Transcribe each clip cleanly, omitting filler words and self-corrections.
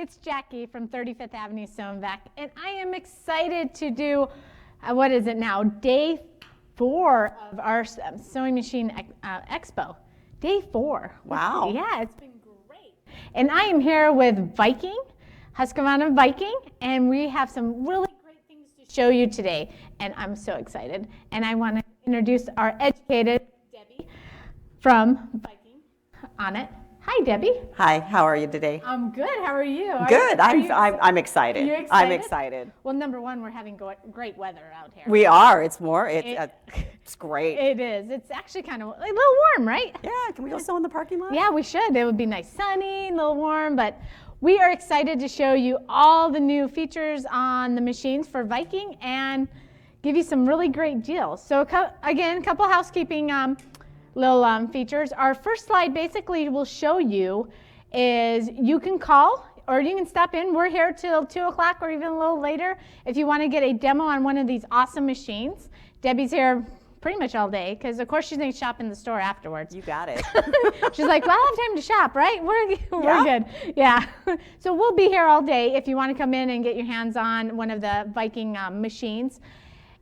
it's Jackie from 35th Ave Sew and Vac, and I am excited to do, what is it now, day 4 of our Sewing Machine Expo. Day 4. Wow. Yeah, it's been great. And I am here with Viking, Husqvarna Viking, and we have some really great things to show you today, and I'm so excited. And I want to introduce our educated Debbie from Viking on it. Hi, Debbie. Hi, how are you today? I'm good. How are you? Good. I'm excited. You're excited? I'm excited. Well, number one, we're having great weather out here. We are. It's great. It is. It's actually kind of a little warm, right? Yeah. Can we go sew in the parking lot? Yeah, we should. It would be nice, sunny, a little warm, but we are excited to show you all the new features on the machines for Viking and give you some really great deals. So again, a couple housekeeping little features. Our first slide basically will show you is you can call or you can stop in. We're here till 2 o'clock or even a little later if you want to get a demo on one of these awesome machines. Debbie's here pretty much all day because of course she's going to shop in the store afterwards. You got it. She's like, well, I have time to shop, right? We're good. Yeah. So we'll be here all day if you want to come in and get your hands on one of the Viking machines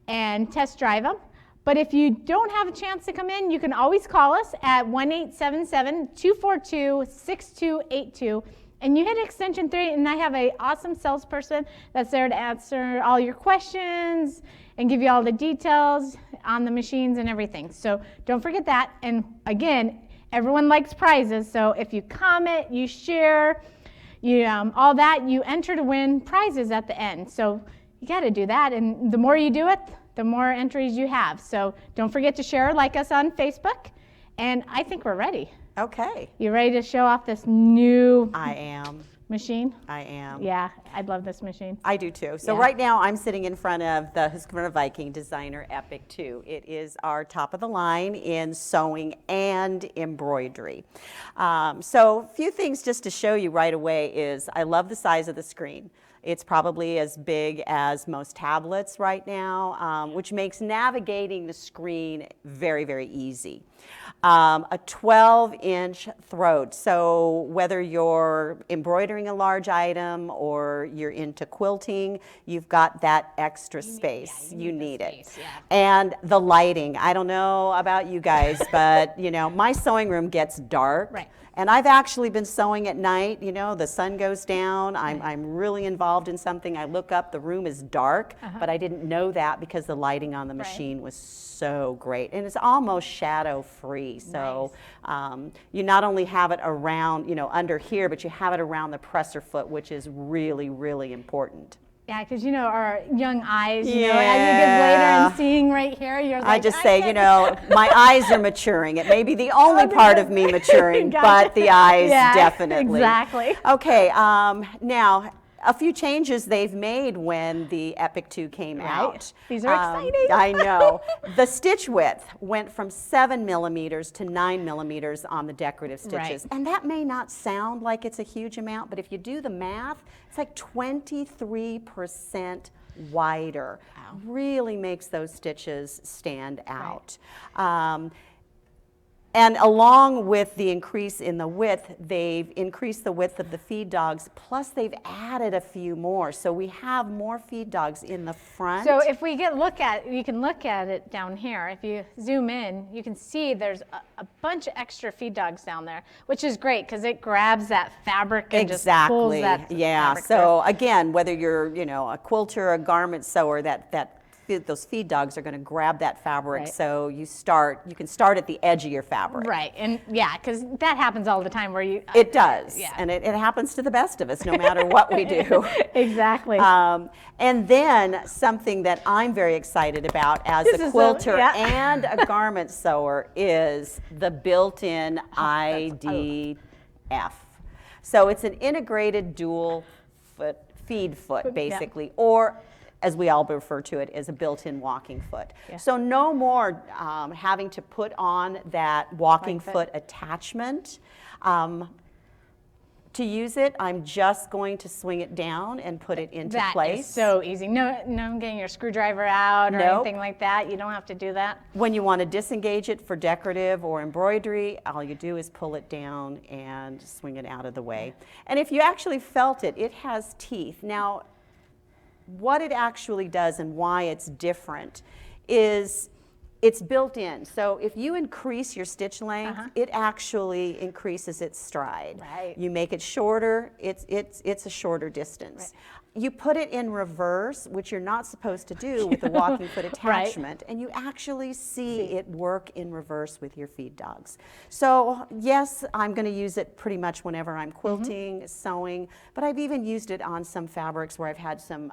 and test drive them. But if you don't have a chance to come in, you can always call us at 1-877-242-6282. And you hit extension 3, and I have an awesome salesperson that's there to answer all your questions and give you all the details on the machines and everything. So don't forget that. And again, everyone likes prizes. So if you comment, you share, all that, you enter to win prizes at the end. So you got to do that. And the more you do it, the more entries you have. So don't forget to share, like us on Facebook. And I think we're ready. Okay. You ready to show off this new machine? I am. Yeah, I love this machine. I do too. So right now I'm sitting in front of the Husqvarna Viking Designer Applique 2. It is our top of the line in sewing and embroidery. So a few things just to show you right away is I love the size of the screen. It's probably as big as most tablets right now, which makes navigating the screen very, very easy. A 12-inch throat, so whether you're embroidering a large item or you're into quilting, you've got that extra space. You need it. Yeah. And the lighting, I don't know about you guys, but my sewing room gets dark. Right. And I've actually been sewing at night, the sun goes down, I'm really involved in something, I look up, the room is dark, but I didn't know that because the lighting on the machine was so great. And it's almost shadow free, so you not only have it around, under here, but you have it around the presser foot, which is really, really important. Yeah, because our young eyes, as you get later and seeing right here, you're like, I just say, my eyes are maturing. It may be the only part of me maturing, but the eyes definitely. Exactly. Okay, now a few changes they've made when the Applique 2 came out. These are exciting. I know. The stitch width went from 7 millimeters to 9 millimeters on the decorative stitches. And that may not sound like it's a huge amount, but if you do the math, it's like 23% wider. Wow. Really makes those stitches stand out. And along with the increase in the width, they've increased the width of the feed dogs, plus they've added a few more. So we have more feed dogs in the front. So if we you can look at it down here. If you zoom in, you can see there's a bunch of extra feed dogs down there, which is great because it grabs that fabric and just pulls that fabric so through. Again, whether you're a quilter, a garment sewer, those feed dogs are going to grab that fabric, so you can start at the edge of your fabric. Right, and because that happens all the time where you... It does, and it happens to the best of us, no matter what we do. Exactly. And then something that I'm very excited about as a quilter and a garment sewer is the built-in IDF. So it's an integrated dual feed foot, basically, or as we all refer to it, as a built-in walking foot. So no more having to put on that walking foot attachment. To use it, I'm just going to swing it down and put it into place. That is so easy. No getting your screwdriver out or Nope. anything like that. You don't have to do that. When you want to disengage it for decorative or embroidery, all you do is pull it down and swing it out of the way. And if you actually felt it, it has teeth. Now, what it actually does and why it's different is it's built in. So if you increase your stitch length, it actually increases its stride. Right. You make it shorter, it's a shorter distance. Right. You put it in reverse, which you're not supposed to do with the walking foot attachment, and you actually see it work in reverse with your feed dogs. So yes, I'm going to use it pretty much whenever I'm quilting, sewing, but I've even used it on some fabrics where I've had some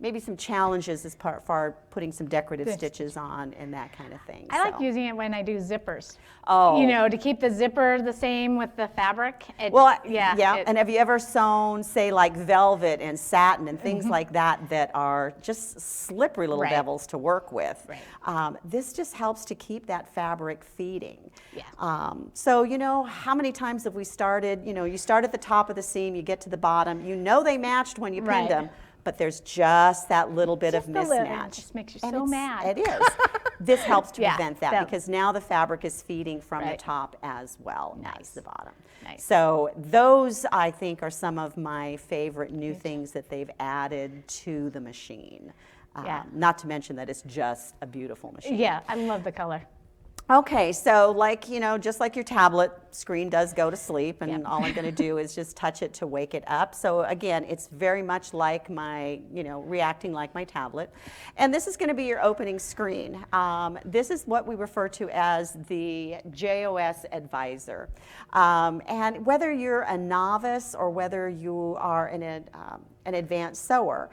maybe some challenges as far putting some decorative stitches on and that kind of thing. I like using it when I do zippers. Oh. You know, to keep the zipper the same with the fabric. And have you ever sewn, say, like velvet and satin and things like that that are just slippery little devils to work with? Right. This just helps to keep that fabric feeding. Yeah. So, you know, how many times have we started, you know, you start at the top of the seam, you get to the bottom, you know they matched when you pinned them, but there's just that little bit of mismatch. It just makes you so mad. It is. This helps to prevent that because now the fabric is feeding from the top as well as the bottom. Nice. So those, I think, are some of my favorite new things that they've added to the machine. Not to mention that it's just a beautiful machine. Yeah, I love the color. Okay, so like, you know, just like your tablet screen does go to sleep, and all I'm going to do is just touch it to wake it up. So again, it's very much like my, you know, reacting like my tablet. And this is going to be your opening screen. This is what we refer to as the JOS advisor. And whether you're a novice or whether you are an advanced sewer,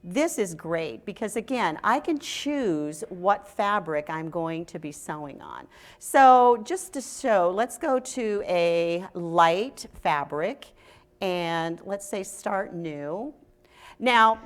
this is great because, again, I can choose what fabric I'm going to be sewing on. So just to show, let's go to a light fabric and let's say start new. Now,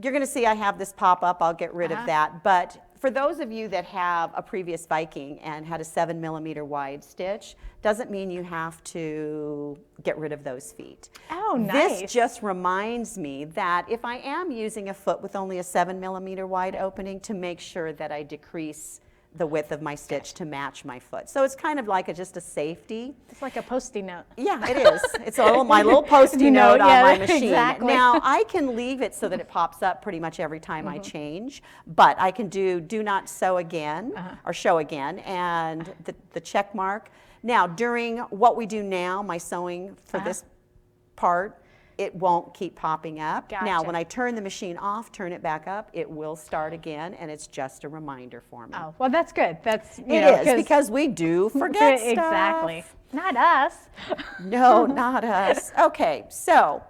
you're going to see I have this pop up. I'll get rid of that. But for those of you that have a previous Viking and had a 7mm wide stitch, doesn't mean you have to get rid of those feet. Oh, nice. This just reminds me that if I am using a foot with only a 7mm wide opening, to make sure that I decrease the width of my stitch to match my foot. So it's kind of like just a safety. It's like a Post-it note. Yeah, it is. It's my little Post-it note on my machine. Exactly. Now, I can leave it so that it pops up pretty much every time I change, but I can do not sew again or show again and the check mark. Now, during what we do now, my sewing for this part, it won't keep popping up. Gotcha. Now, when I turn the machine off, turn it back up, it will start again, and it's just a reminder for me. Oh, well, that's good. That's it is, because we do forget stuff. Exactly. Not us. No, not us. Okay, so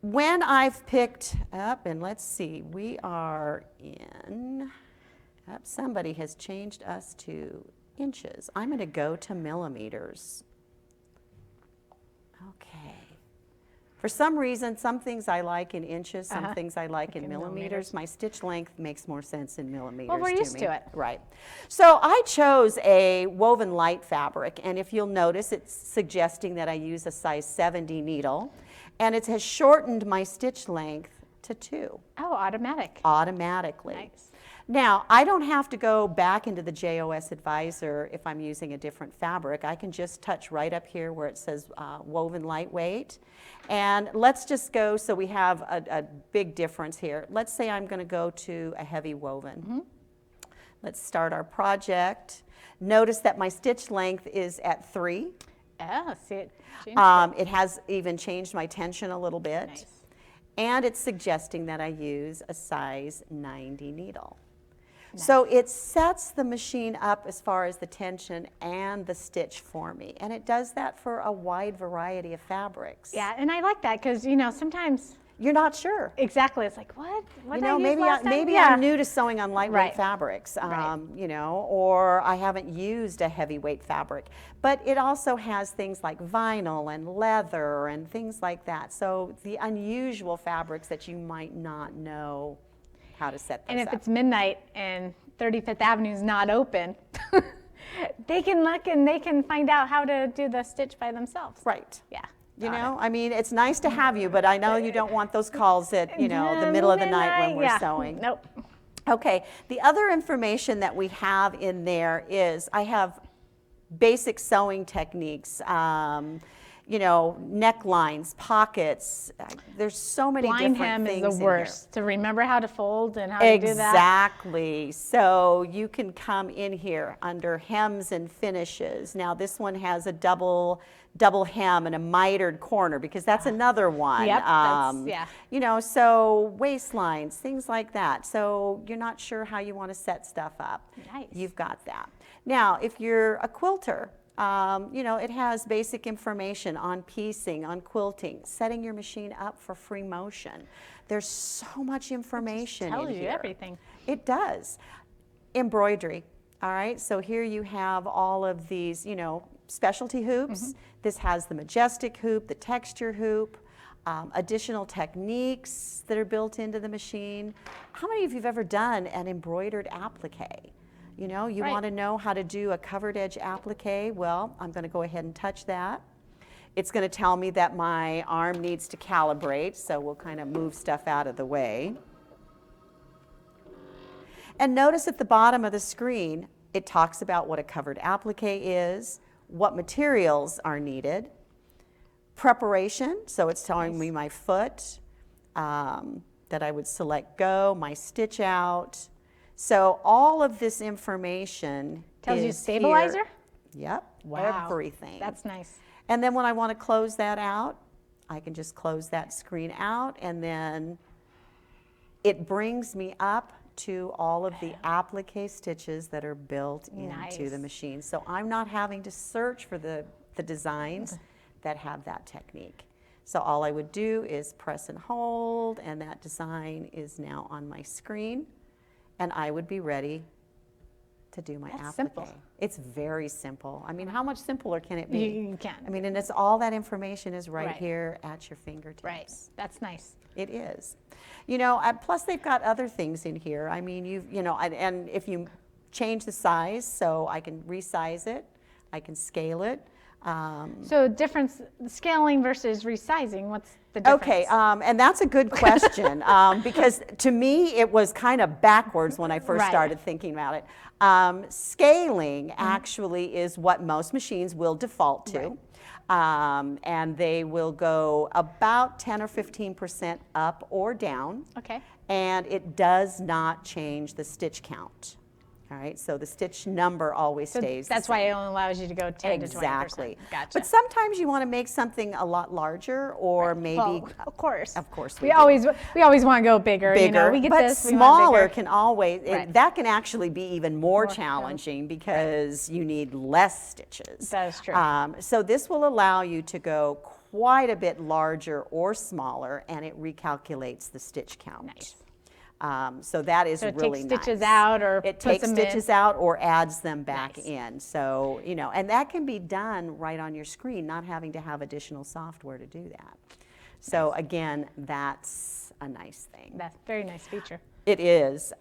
when I've picked up, and let's see, we are in, somebody has changed us to inches. I'm going to go to millimeters. Okay. For some reason, some things I like in inches, some things I like in millimeters. My stitch length makes more sense in millimeters. Well, we're used to it. Right. So I chose a woven light fabric, and if you'll notice, it's suggesting that I use a size 70 needle, and it has shortened my stitch length to 2. Oh, automatic. Automatically. Nice. Now, I don't have to go back into the JOS advisor if I'm using a different fabric. I can just touch right up here where it says woven lightweight. And let's just go, so we have a big difference here. Let's say I'm going to go to a heavy woven. Let's start our project. Notice that my stitch length is at 3. Oh, see it changed it has even changed my tension a little bit. Nice. And it's suggesting that I use a size 90 needle. Nice. So it sets the machine up as far as the tension and the stitch for me. And it does that for a wide variety of fabrics. Yeah, and I like that because, you know, sometimes you're not sure. Exactly. It's like, what? What did I use maybe last time? Maybe I'm new to sewing on lightweight fabrics, you know, or I haven't used a heavyweight fabric. But it also has things like vinyl and leather and things like that. So the unusual fabrics that you might not know how to set those And if up. it's midnight and 35th Avenue is not open, they can look and they can find out how to do the stitch by themselves. Right. Yeah. You know, I mean, it's nice to have you, but I know you don't want those calls at, you know, the middle of the night when we're sewing. Nope. Okay, the other information that we have in there is I have basic sewing techniques, you know, necklines, pockets. There's so many Blind different hem things is the worst. To remember how to fold and how to do that. Exactly. So you can come in here under hems and finishes. Now this one has a double hem and a mitered corner because that's another one. Yep, yeah. You know, so waistlines, things like that. So you're not sure how you want to set stuff up. Nice. You've got that. Now, if you're a quilter, you know, it has basic information on piecing, on quilting, setting your machine up for free motion. There's so much information in here. It tells you everything. It does. Embroidery, all right? So here you have all of these, you know, specialty hoops. This has the majestic hoop, the texture hoop, additional techniques that are built into the machine. How many of you have ever done an embroidered applique? You know, you want to know how to do a covered edge applique. Well, I'm going to go ahead and touch that. It's going to tell me that my arm needs to calibrate, so we'll kind of move stuff out of the way. And notice at the bottom of the screen, it talks about what a covered applique is, what materials are needed, preparation, so it's telling me my foot, that I would select go, my stitch out. So all of this information Tells you is stabilizer? Here. Yep, Wow. everything. That's nice. And then when I want to close that out, I can just close that screen out, and then it brings me up to all of the applique stitches that are built into the machine. So I'm not having to search for the designs that have that technique. So all I would do is press and hold, and that design is now on my screen, and I would be ready to do my applique. Simple. It's very simple. I mean, how much simpler can it be? You can. I mean, and it's all that information is right Right. here at your fingertips. Right. That's nice. It is. You know, plus they've got other things in here. I mean, you know, and if you change the size, so I can resize it, I can scale it. So difference, scaling versus resizing, what's the difference? Okay, and that's a good question because to me it was kind of backwards when I first Right. started thinking about it. Scaling actually is what most machines will default to. And they will go about 10 or 15% up or down. Okay. And it does not change the stitch count. All right, so the stitch number always So stays that's the why same. it only allows you to go 10 to 20%. Exactly. Gotcha. But sometimes you want to make something a lot larger, or maybe, Well, of course. of course We do. always want to go bigger. You know, we get but this, we want smaller bigger. can always, Right. that can actually be even more More challenging because you need less stitches. That is true. So this will allow you to go quite a bit larger or smaller, and it recalculates the stitch count. Nice. So that is So it really takes stitches nice. out or it puts takes them stitches in. out or adds them back Nice. in. So, you know, and that can be done right on your screen, not having to have additional software to do that. So again, that's a nice thing. That's a very nice feature. It is.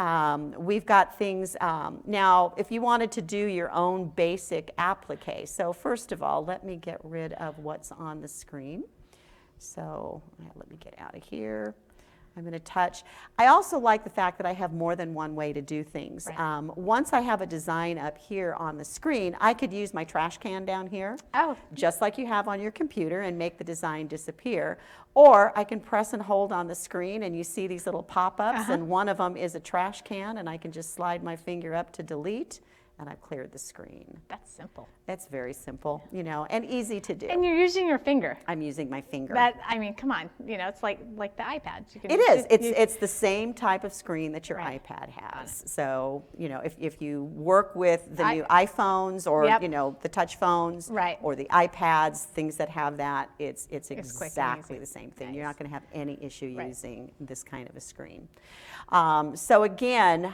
We've got things, now if you wanted to do your own basic applique, so first of all, let me get rid of what's on the screen. So let me get out of here. I'm going to touch. I also like the fact that I have more than one way to do things. Right. Once I have a design up here on the screen, I could use my trash can down here, Oh. just like you have on your computer, and make the design disappear. Or I can press and hold on the screen, and you see these little pop-ups, and one of them is a trash can, and I can just slide my finger up to delete, and I've cleared the screen. That's simple. It's very simple, you know, and easy to do. And you're using your finger. I'm using my finger. That, I mean, come on. You know, it's like the iPads. You can, It is. It's the same type of screen that your Right. iPad has. So, you know, if you work with the new iPhones or, Yep. you know, the touch phones Right. or the iPads, things that have that, it's quick and exactly easy. the same thing. Nice. You're not going to have any issue Right. using this kind of a screen. So again,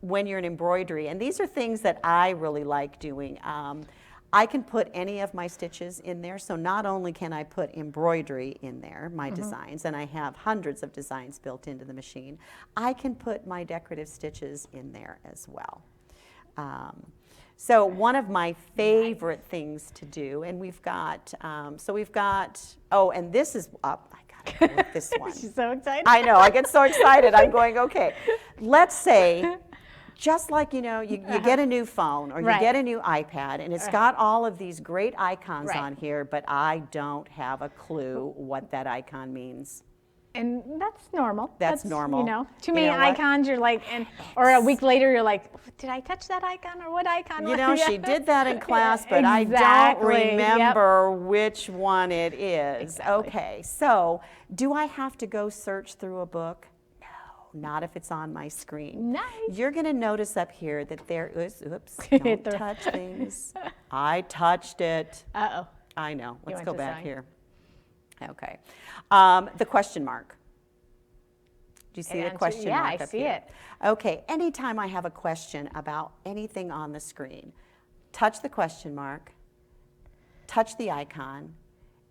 when you're in embroidery, and these are things that I really like doing, I can put any of my stitches in there. So not only can I put embroidery in there, my designs, and I have hundreds of designs built into the machine, I can put my decorative stitches in there as well. So one of my favorite things to do, and we've got, oh, and this is up. I gotta go with this one. She's so excited. I know, I get so excited. I'm going, okay, let's say, just like, you get a new phone or you Right. get a new iPad, and it's got all of these great icons Right. on here, but I don't have a clue what that icon means. And that's normal. That's normal. Too You many know what? icons, you're like, or a week later, you're like, did I touch that icon or what icon? She did that in class, but Exactly. I don't Yep. remember which one it is. Exactly. Okay, so do I have to go search through a book? No, not if it's on my screen. Nice. You're going to notice up here that there is, oops, don't touch things. I touched it. Uh-oh. I know. Let's went go to back sign. here. Okay. The question mark. Do you see the answer- question yeah, mark I up see here? it. Okay. Anytime I have a question about anything on the screen, touch the question mark, touch the icon,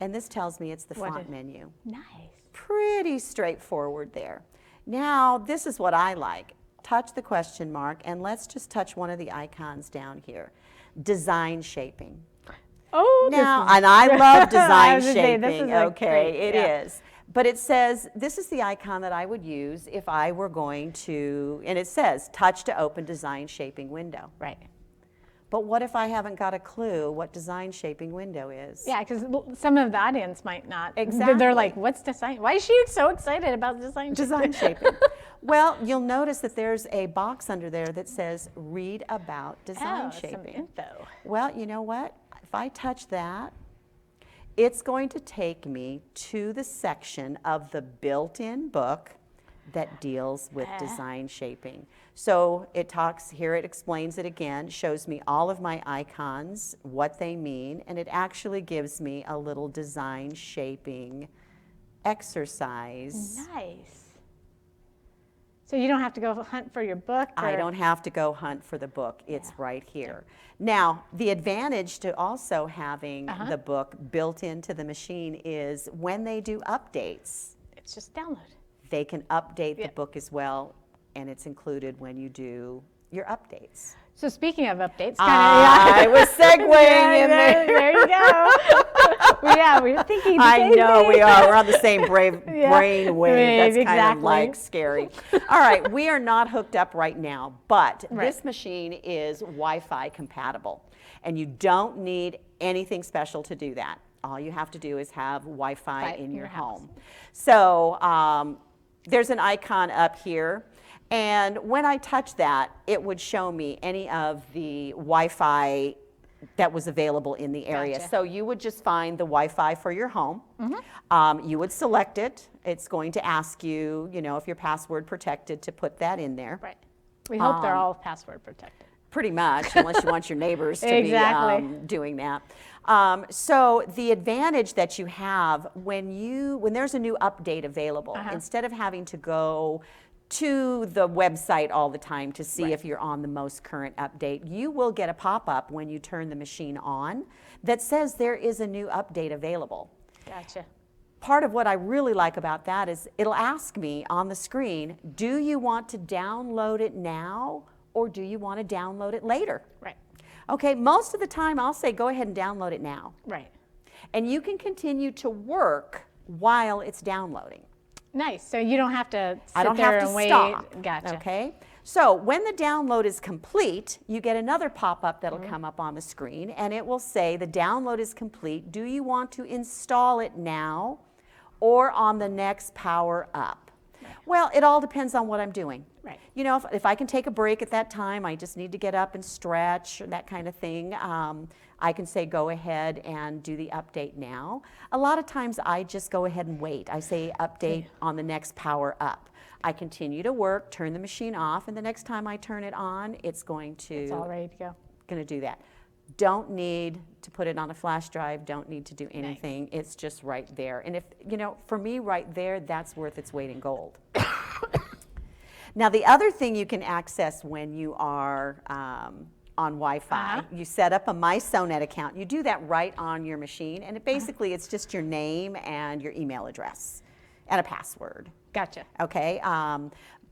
and this tells me it's the What font is- menu. Nice. Pretty straightforward there. Now, this is what I like. Touch the question mark, and let's just touch one of the icons down here. Design shaping. Oh, Now, this is and I love design was gonna say, this shaping, is like okay, great, it yeah. is. But it says, this is the icon that I would use if I were going to, and it says, touch to open design shaping window. right. But what if I haven't got a clue what design shaping window is? Yeah, because some of the audience might not. Exactly. They're like, what's design? Why is she so excited about design? Design shaping. Well, you'll notice that there's a box under there that says, read about design Some shaping. info. Well, you know what? If I touch that, it's going to take me to the section of the built-in book that deals with design shaping. So it talks, here it explains it again, shows me all of my icons, what they mean, and it actually gives me a little design shaping exercise. Nice. So you don't have to go hunt for your book? I or- don't have to go hunt for the book. It's right here. Now, the advantage to also having the book built into the machine is when they do updates, It's just download. they can update the Yep. book as well, and it's included when you do your updates. So speaking of updates, I was segueing in there. There you go. Yeah, we were thinking the I same know thing. we are. We're on the same brain wave. Wave, That's kind of exactly. like scary. All right, we are not hooked up right now, but Right. this machine is Wi-Fi compatible, and you don't need anything special to do that. All you have to do is have Wi-Fi Right, in your house. home. So there's an icon up here. And when I touch that, it would show me any of the Wi-Fi that was available in the area. Gotcha. So you would just find the Wi-Fi for your home. You would select it. It's going to ask you, if you're password protected, to put that in there. Right. We hope they're all password protected. Pretty much, unless you want your neighbors to Exactly. be doing that. So the advantage that you have when there's a new update available, instead of having to go to the website all the time to see if you're on the most current update, you will get a pop-up when you turn the machine on that says there is a new update available. Gotcha. Part of what I really like about that is it'll ask me on the screen, do you want to download it now or do you want to download it later? Right. Okay, most of the time I'll say go ahead and download it now. Right. And you can continue to work while it's downloading. Nice. So you don't have to sit I don't there have to and wait. stop. Gotcha. Okay. So when the download is complete, you get another pop-up that'll come up on the screen, and it will say the download is complete. Do you want to install it now or on the next power up? Well, it all depends on what I'm doing. Right. If I can take a break at that time, I just need to get up and stretch, or that kind of thing, I can say go ahead and do the update now. A lot of times I just go ahead and wait. I say update on the next power up. I continue to work, turn the machine off, and the next time I turn it on, it's going It's all ready to go. to do that. Don't need to put it on a flash drive, don't need to do anything. It's just right there. And for me right there, that's worth its weight in gold. Now, the other thing you can access when you are on Wi-Fi, you set up a MySewNet account. You do that right on your machine, and basically it's just your name and your email address and a password. Gotcha. Okay,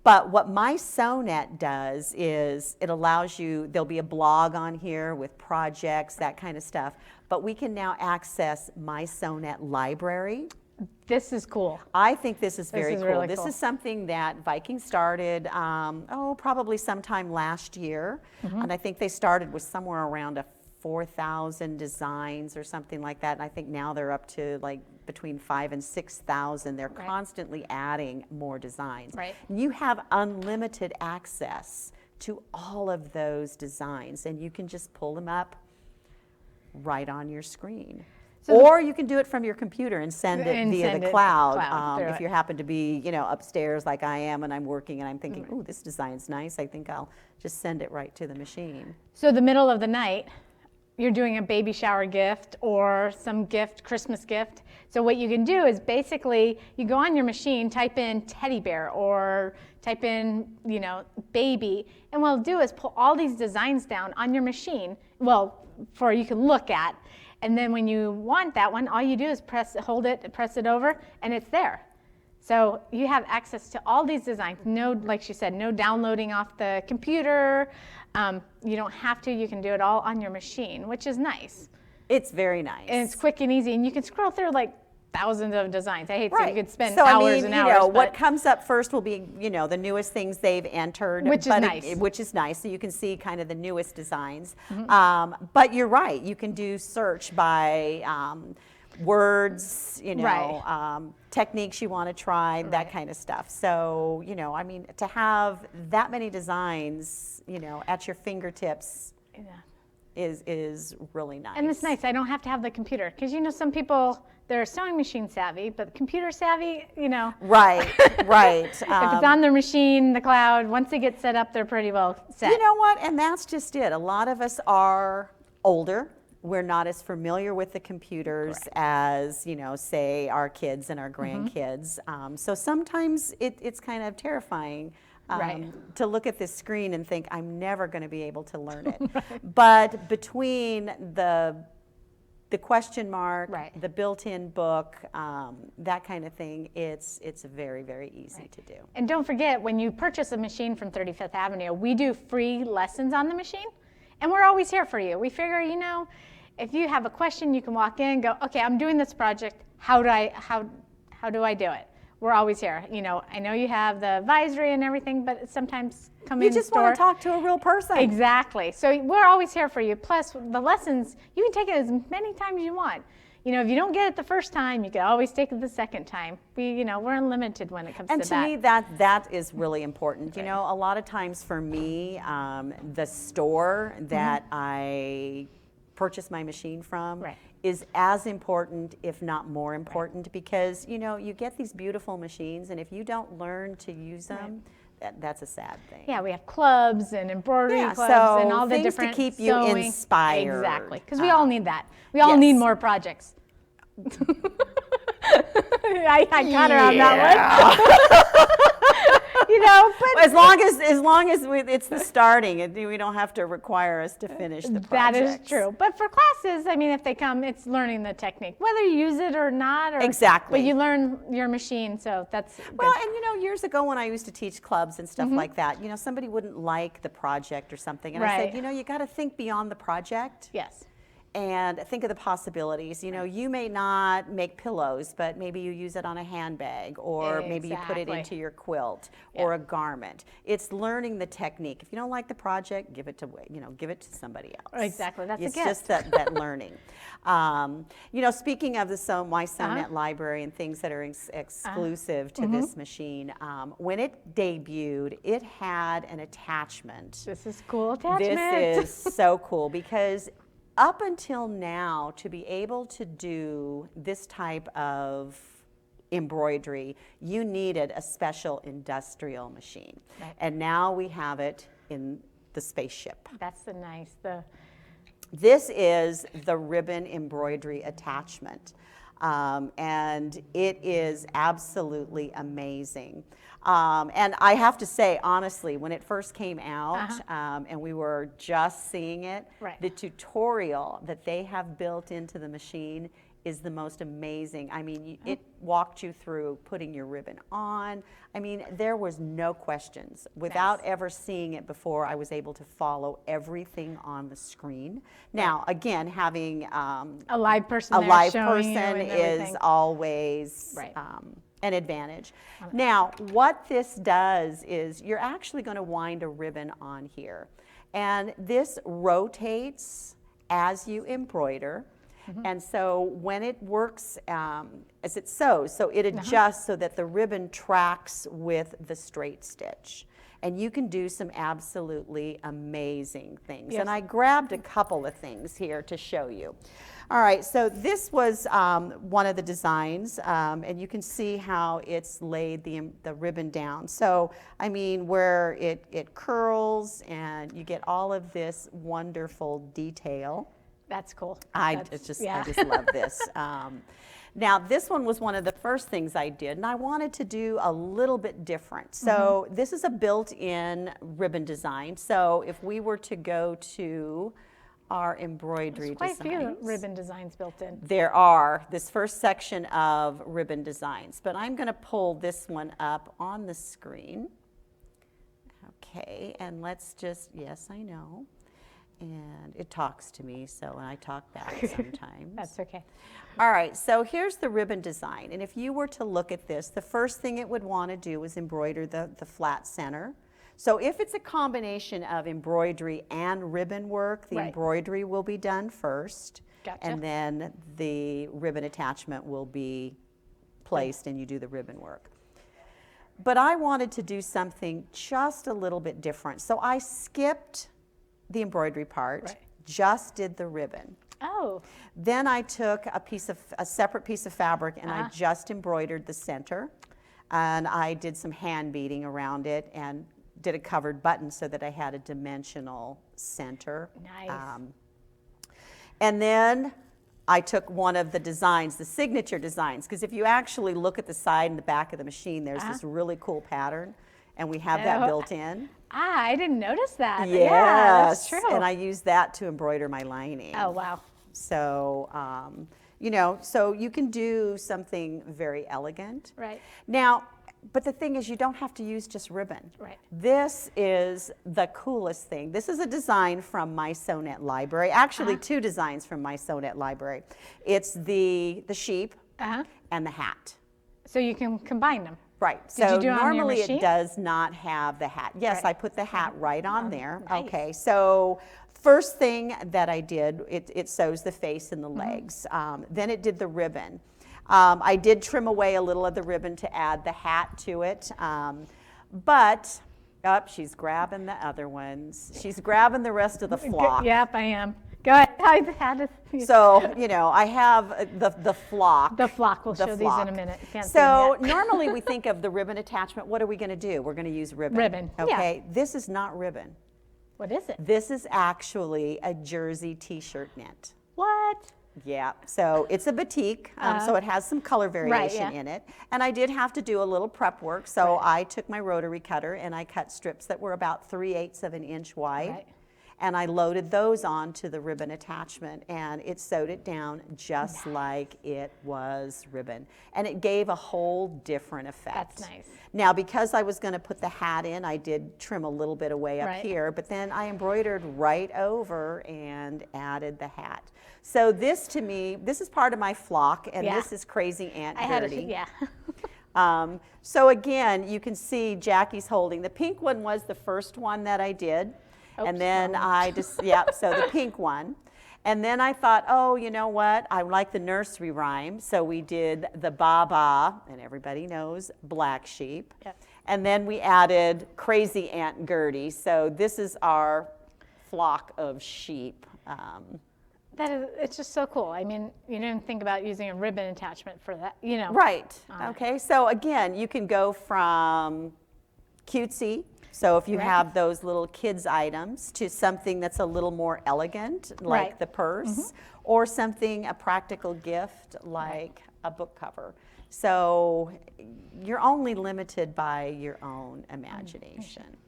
But what My SewNet does is it allows you, there'll be a blog on here with projects, that kind of stuff. But we can now access My SewNet library. This is cool. I think this is very is cool. really This cool. is something that Viking started, probably sometime last year. And I think they started with somewhere around 4,000 designs or something like that. And I think now they're up to like between 5,000 and 6,000. They're constantly adding more designs. Right. You have unlimited access to all of those designs, and you can just pull them up right on your screen. Or you can do it from your computer and send it via the cloud. If you happen to be, upstairs like I am, and I'm working and I'm thinking, "Ooh, this design's nice. I think I'll just send it right to the machine." So the middle of the night, you're doing a baby shower gift or some gift, Christmas gift. So what you can do is basically you go on your machine, type in teddy bear or type in, baby, and what it'll do is pull all these designs down on your machine. Well, for you can look at. And then when you want that one, all you do is hold it, press it over, and it's there. So you have access to all these designs. No, like she said, no downloading off the computer. You don't have to. You can do it all on your machine, which is nice. It's very nice. And it's quick and easy. And you can scroll through like thousands of designs. I hate to say you could spend so, hours and hours. What comes up first will be, the newest things they've entered. Which is nice. Which is nice. So you can see kind of the newest designs. But you're right. You can do search by words, techniques you want to try, that kind of stuff. So, to have that many designs, at your fingertips is really nice. And it's nice. I don't have to have the computer because, some people, they're sewing machine savvy, but computer savvy, Right, right. If it's on their machine, the cloud, once they get set up, they're pretty well set. You know what? And that's just it. A lot of us are older. We're not as familiar with the computers as, say, our kids and our grandkids. So sometimes it's kind of terrifying to look at this screen and think, I'm never going to be able to learn it. But between the question mark, the built-in book, that kind of thing, it's very, very easy to do. And don't forget, when you purchase a machine from 35th Avenue, we do free lessons on the machine, and we're always here for you. We figure, if you have a question, you can walk in and go, okay, I'm doing this project. How do I do it? We're always here. I know you have the advisory and everything, but sometimes You just want to talk to a real person. Exactly. So we're always here for you. Plus, the lessons, you can take it as many times as you want. If you don't get it the first time, you can always take it the second time. We're unlimited when it comes to that. And to me, that is really important. A lot of times for me, the store that I purchase my machine from is as important, if not more important, because you get these beautiful machines, and if you don't learn to use them, that's a sad thing. Yeah, we have clubs and embroidery clubs and all the different to keep you sewing. inspired. Exactly, because we all need that. We all need more projects. I got her on that one. But as long as it's the starting, we don't have to require us to finish the project. That is true. But for classes, if they come, it's learning the technique, whether you use it or not. Exactly. But you learn your machine, so that's well. good. And years ago when I used to teach clubs and stuff like that, somebody wouldn't like the project or something, and I said, you got to think beyond the project. Yes. And think of the possibilities. You may not make pillows, but maybe you use it on a handbag, or maybe you put it into your quilt or a garment. It's learning the technique. If you don't like the project, give it to somebody else. Exactly, that's a gift. It's just that learning. Speaking of the My SewNet library and things that are exclusive to this machine, when it debuted, it had an attachment. This is cool attachment. This is so cool because up until now, to be able to do this type of embroidery, you needed a special industrial machine. And now we have it in the spaceship. That's This is the ribbon embroidery attachment. And it is absolutely amazing. And I have to say, honestly, when it first came out and we were just seeing it, the tutorial that they have built into the machine is the most amazing. I mean, it walked you through putting your ribbon on. I mean, there was no questions. Without ever seeing it before, I was able to follow everything on the screen. Now, again, having a live person is always an advantage. Now, what this does is you're actually going to wind a ribbon on here. And this rotates as you embroider. And so when it works as it sews, so it adjusts so that the ribbon tracks with the straight stitch. And you can do some absolutely amazing things. And I grabbed a couple of things here to show you. All right, so this was one of the designs, and you can see how it's laid the ribbon down. So, I mean, where it curls and you get all of this wonderful detail. That's cool. I just love this. Now, this one was one of the first things I did, and I wanted to do a little bit different. So this is a built-in ribbon design. So if we were to go to our embroidery designs. Quite a few ribbon designs built in. There are, this first section of ribbon designs, but I'm going to pull this one up on the screen. Okay, and let's just, yes, I know. And it talks to me, so I talk back sometimes. That's okay. All right, so here's the ribbon design. And if you were to look at this, the first thing it would want to do is embroider the flat center. So if it's a combination of embroidery and ribbon work, the embroidery will be done first. Gotcha. And then the ribbon attachment will be placed and you do the ribbon work. But I wanted to do something just a little bit different. So I skipped the embroidery part, just did the ribbon. Oh. Then I took a separate piece of fabric and I just embroidered the center. And I did some hand beading around it and did a covered button so that I had a dimensional center. Nice. And then I took one of the designs, the signature designs, because if you actually look at the side and the back of the machine, there's this really cool pattern, and we have that built in. I didn't notice that. Yes, yeah, that's true. And I used that to embroider my lining. Oh, wow. So, you know, so you can do something very elegant. Right. Now, but the thing is, you don't have to use just ribbon. Right. This is the coolest thing. This is a design from my SewNet library. Actually, two designs from my SewNet library. It's the sheep and the hat. So you can combine them. Right. Did so you do it on your normally machine? It does not have the hat. Yes, I put the hat right on there. Nice. Okay. So first thing that I did, it sews the face and the legs. Then it did the ribbon. I did trim away a little of the ribbon to add the hat to it. But she's grabbing the other ones. She's grabbing the rest of the flock. Yep, I am. Go ahead. So, you know, I have the flock. The flock. We'll show these in a minute. Can't So normally we think of the ribbon attachment. What are we going to do? We're going to use ribbon. Ribbon. Okay. Yeah. This is not ribbon. What is it? This is actually a jersey t-shirt knit. What? Yeah, so it's a batik, so it has some color variation in it. And I did have to do a little prep work, so I took my rotary cutter and I cut strips that were about 3/8 of an inch wide. And I loaded those onto the ribbon attachment, and it sewed it down just like it was ribbon. And it gave a whole different effect. That's nice. Now, because I was going to put the hat in, I did trim a little bit away up here, but then I embroidered right over and added the hat. So this, to me, this is part of my flock, and this is Crazy Aunt Gertie. So again, you can see Jackie's holding. The pink one was the first one that I did. Oops, and then I just, so the pink one. And then I thought, oh, you know what? I like the nursery rhyme. So we did the Baba, and everybody knows Black Sheep. And then we added Crazy Aunt Gertie. So this is our flock of sheep. It's just so cool. I mean, you didn't think about using a ribbon attachment for that, you know. Right. Okay. So again, you can go from cutesy. So if you have those little kids items to something that's a little more elegant, like the purse, or something, a practical gift like a book cover. So you're only limited by your own imagination.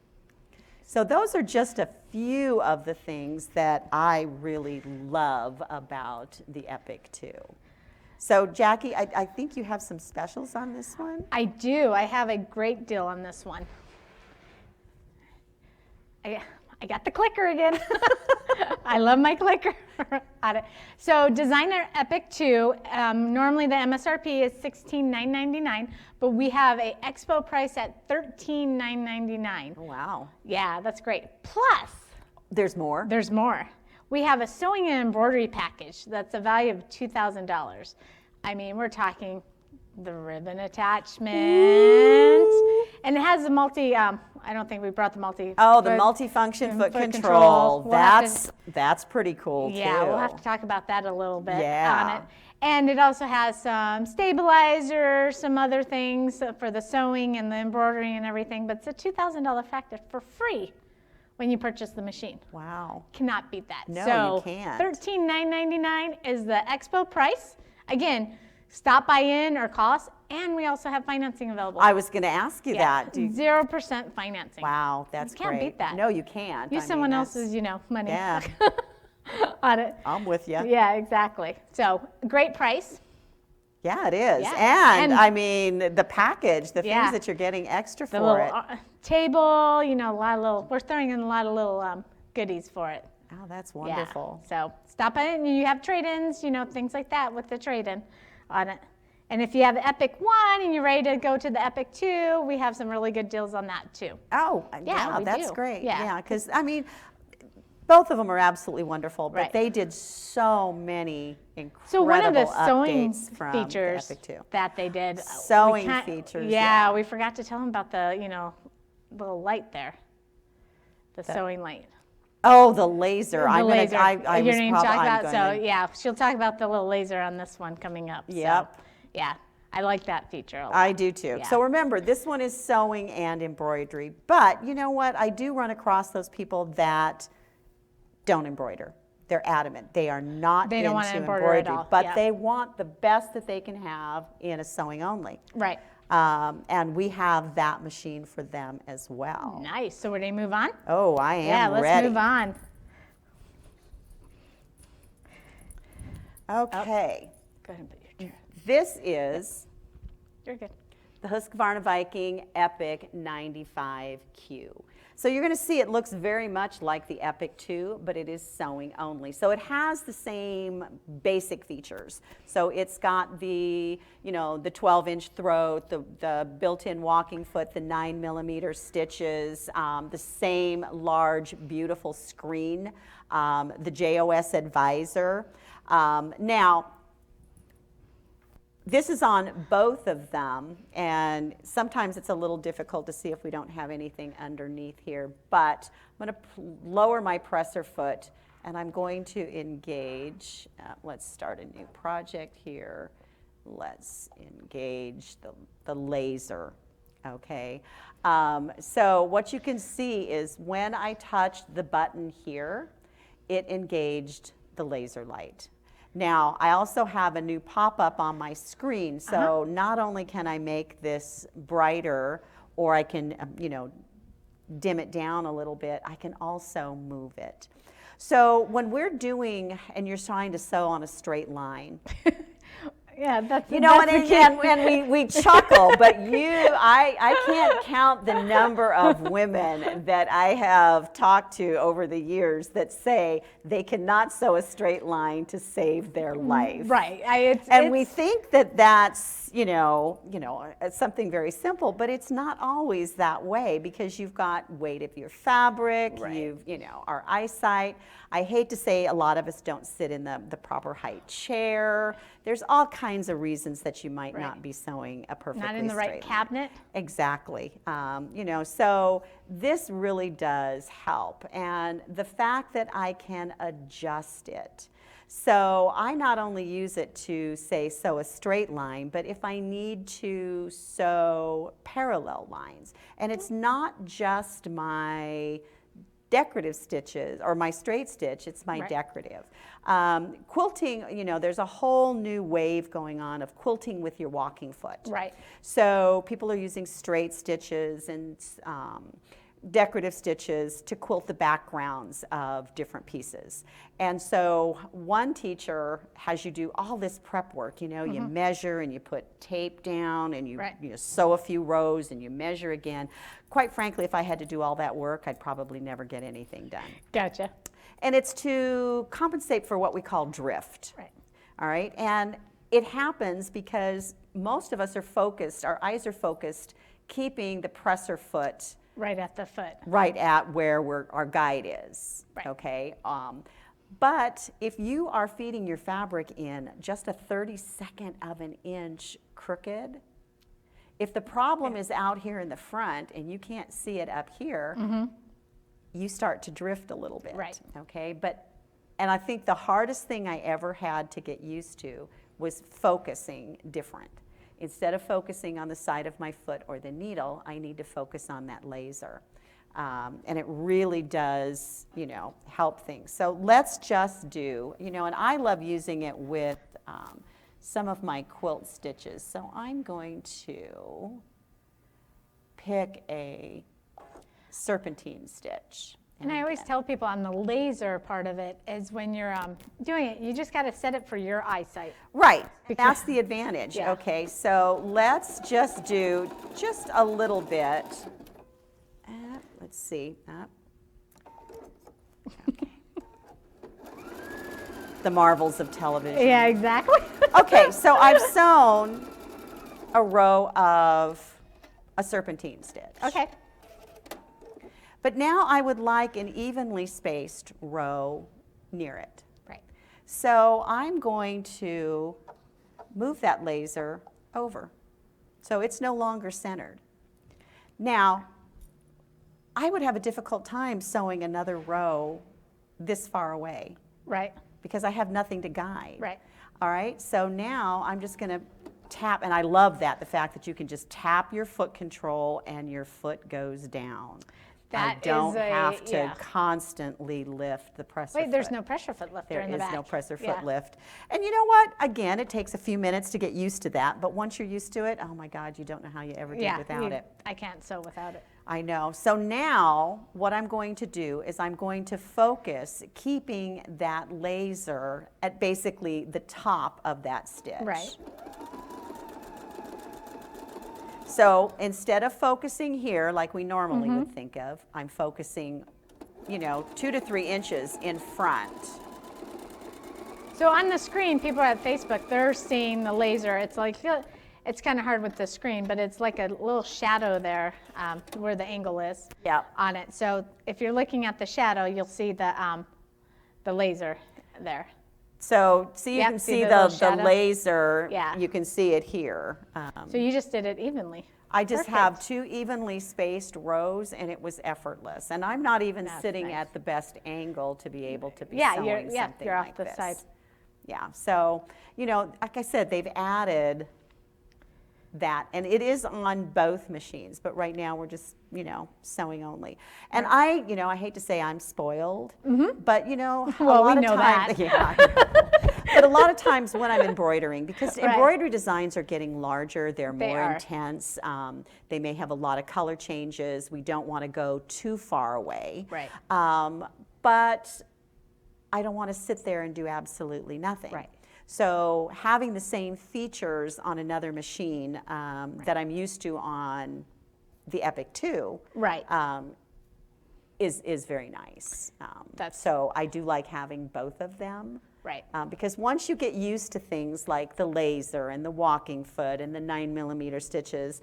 So those are just a few of the things that I really love about the Applique 2. So Jackie, I think you have some specials on this one. I do. I have a great deal on this one. I got the clicker again. I love my clicker. So designer Applique 2, normally the MSRP is $16,999, but we have a expo price at $13,999. Oh, wow. Yeah, that's great. Plus, there's more. There's more. We have a sewing and embroidery package that's a value of $2,000. I mean, we're talking the ribbon attachment, and it has a multi. I don't think we brought the multi. Oh, the multifunction foot control. That's pretty cool too. Yeah, we'll have to talk about that a little bit Yeah. on it. And it also has some stabilizer, some other things for the sewing and the embroidery and everything. But it's a $2,000 factor for free when you purchase the machine. Wow. Cannot beat that. No, so you can't. $13,999 is the expo price. Again, stop by in or call us, and we also have financing available. I was going to ask you that. 0% financing. Wow, that's You can't great. beat that. No, you can't. Use someone else's, money. Yeah. On it. I'm with you. Yeah, exactly. So great price. Yeah, it is. Yeah. And I mean, the package, the Yeah. things that you're getting extra The for little it. table, a lot of little. We're throwing in a lot of little goodies for it. Oh, that's wonderful. Yeah. So stop by it, and you have trade-ins, things like that with the trade-in on it. And if you have the Applique 1 and you're ready to go to the Applique 2, we have some really good deals on that too. Oh, Yeah, we that's do. great. Yeah. Yeah, because I mean, both of them are absolutely wonderful, but Right. they did so many incredible So one of the sewing updates from features the Applique 2. that they did. Sewing features, Yeah, we forgot to tell them about the, little light there. The sewing light. Oh, the laser. The laser. I Your was name probably, talk I'm about, gonna, so yeah, she'll talk about the little laser on this one coming up. Yep. So, yeah, I like that feature a lot. I do too. Yeah. So remember, this one is sewing and embroidery. But you know what? I do run across those people that don't embroider. They're adamant. They are not They don't want to into embroider at embroidery, all. but Yeah. they want the best that they can have in a sewing only. Right. And we have that machine for them as well. Nice. So ready to move on? Oh, I am Yeah, let's ready. move on. Okay. Go ahead and put your chair. This is You're good. the Husqvarna Viking Applique 95Q. So you're going to see it looks very much like the Applique 2, but it is sewing only. So it has the same basic features. So it's got the, the 12-inch throat, the built-in walking foot, the 9mm stitches, the same large, beautiful screen, the JOS advisor. Now, this is on both of them, and sometimes it's a little difficult to see if we don't have anything underneath here, but I'm going to lower my presser foot, and I'm going to engage. Let's start a new project here. Let's engage the laser, okay? So what you can see is when I touched the button here, it engaged the laser light. Now, I also have a new pop-up on my screen, so not only can I make this brighter, or I can, dim it down a little bit, I can also move it. So when we're doing, and you're trying to sew on a straight line, Yeah, that's and we chuckle, but I can't count the number of women that I have talked to over the years that say they cannot sew a straight line to save their life. Right. We think that that's, something very simple, but it's not always that way because you've got weight of your fabric, Right. our eyesight. I hate to say a lot of us don't sit in the proper height chair. There's all kinds of reasons that you might not be sewing a perfectly not in the right straight line. cabinet. Exactly. So this really does help. And the fact that I can adjust it. So I not only use it to, say, sew a straight line, but if I need to sew parallel lines. And it's not just my decorative stitches or my straight stitch, it's my decorative. Quilting, there's a whole new wave going on of quilting with your walking foot. Right. So people are using straight stitches and decorative stitches to quilt the backgrounds of different pieces. And so one teacher has you do all this prep work, you measure and you put tape down and you sew a few rows and you measure again. Quite frankly, if I had to do all that work, I'd probably never get anything done. Gotcha. And it's to compensate for what we call drift. Right. All right, and it happens because most of us are focused, our eyes are focused, keeping the presser foot right at the foot, right at where our guide is, right. Okay? But if you are feeding your fabric in just a 32nd of an inch crooked, if the problem is out here in the front and you can't see it up here, you start to drift a little bit, right. Okay? And I think the hardest thing I ever had to get used to was focusing different. Instead of focusing on the side of my foot or the needle, I need to focus on that laser. And it really does, help things. So let's just do, and I love using it with some of my quilt stitches. So I'm going to pick a serpentine stitch. And I always tell people on the laser part of it is when you're doing it, you just got to set it for your eyesight. Right, that's the advantage. Yeah. Okay, so let's just do just a little bit. Let's see. Okay. The marvels of television. Yeah, exactly. Okay, so I've sewn a row of a serpentine stitch. Okay. But now I would like an evenly spaced row near it. Right. So I'm going to move that laser over. So it's no longer centered. Now, I would have a difficult time sewing another row this far away. Right. Because I have nothing to guide. Right. All right, so now I'm just going to tap, and I love that, the fact that you can just tap your foot control and your foot goes down. I don't have to constantly lift the presser foot. There's no pressure foot lifter in the back. There is no presser foot lift. And you know what? Again, it takes a few minutes to get used to that, but once you're used to it, oh my God, you don't know how you ever did without it. I can't sew without it. I know. So now what I'm going to do is I'm going to focus keeping that laser at basically the top of that stitch. Right. So instead of focusing here like we normally would think of, I'm focusing, 2 to 3 inches in front. So on the screen, people at Facebook, they're seeing the laser. It's like, it's kind of hard with the screen, but it's like a little shadow there where the angle is on it. So if you're looking at the shadow, you'll see the laser there. So you can see the laser, Yeah. you can see it here. So you just did it evenly. I just Perfect. have 2 evenly spaced rows, and it was effortless. And I'm not even That's sitting nice. at the best angle to be able to be Yeah, sewing something you're like off the this. side. Yeah, so, like I said, they've added that, and it is on both machines, but right now we're just, sewing only. And I hate to say I'm spoiled, but Well, a lot we of know times, that. yeah, I know. But a lot of times when I'm embroidering, because embroidery designs are getting larger, they're more intense, they may have a lot of color changes, we don't want to go too far away. Right. But I don't want to sit there and do absolutely nothing. Right. So having the same features on another machine that I'm used to on the Applique 2 is very nice. So I do like having both of them. Right. Because once you get used to things like the laser and the walking foot and the 9mm stitches,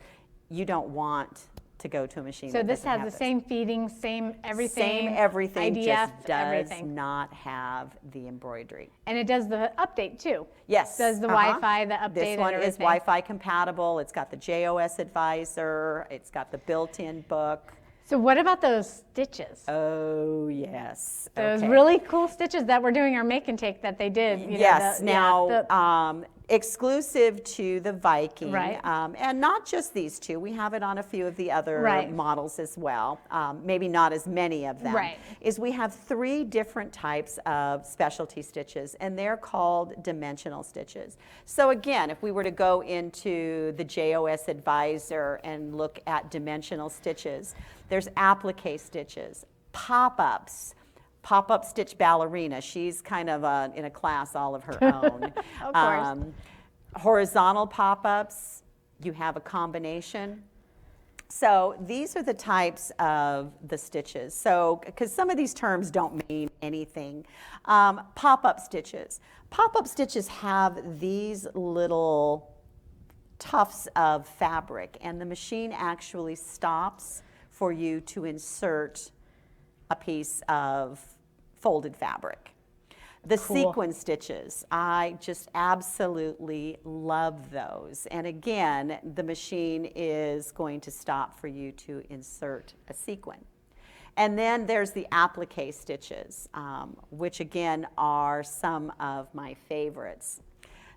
you don't want to go to a machine So that this doesn't has have the same feeding, same everything. Same everything, IDF, just does everything. not have the embroidery. And it does the update too. Yes. Does the Wi-Fi, the update, This one and is everything. Wi-Fi compatible. It's got the JOS advisor. It's got the built-in book. So what about those stitches? Oh, yes. Those Okay. really cool stitches that we're doing our make and take that they did. Yes. Now, exclusive to the Viking, Right. and not just these two. We have it on a few of the other Right. models as well, maybe not as many of them, Right. is we have 3 different types of specialty stitches, and they're called dimensional stitches. So again, if we were to go into the JOS Advisor and look at dimensional stitches, there's applique stitches, pop-ups, pop-up stitch ballerina. She's kind of in a class all of her own. Of course. Horizontal pop-ups, you have a combination. So these are the types of the stitches. So, because some of these terms don't mean anything. Pop-up stitches. Pop-up stitches have these little tufts of fabric, and the machine actually stops for you to insert a piece of folded fabric. The Cool. sequin stitches, I just absolutely love those. And again, the machine is going to stop for you to insert a sequin. And then there's the applique stitches, which again are some of my favorites.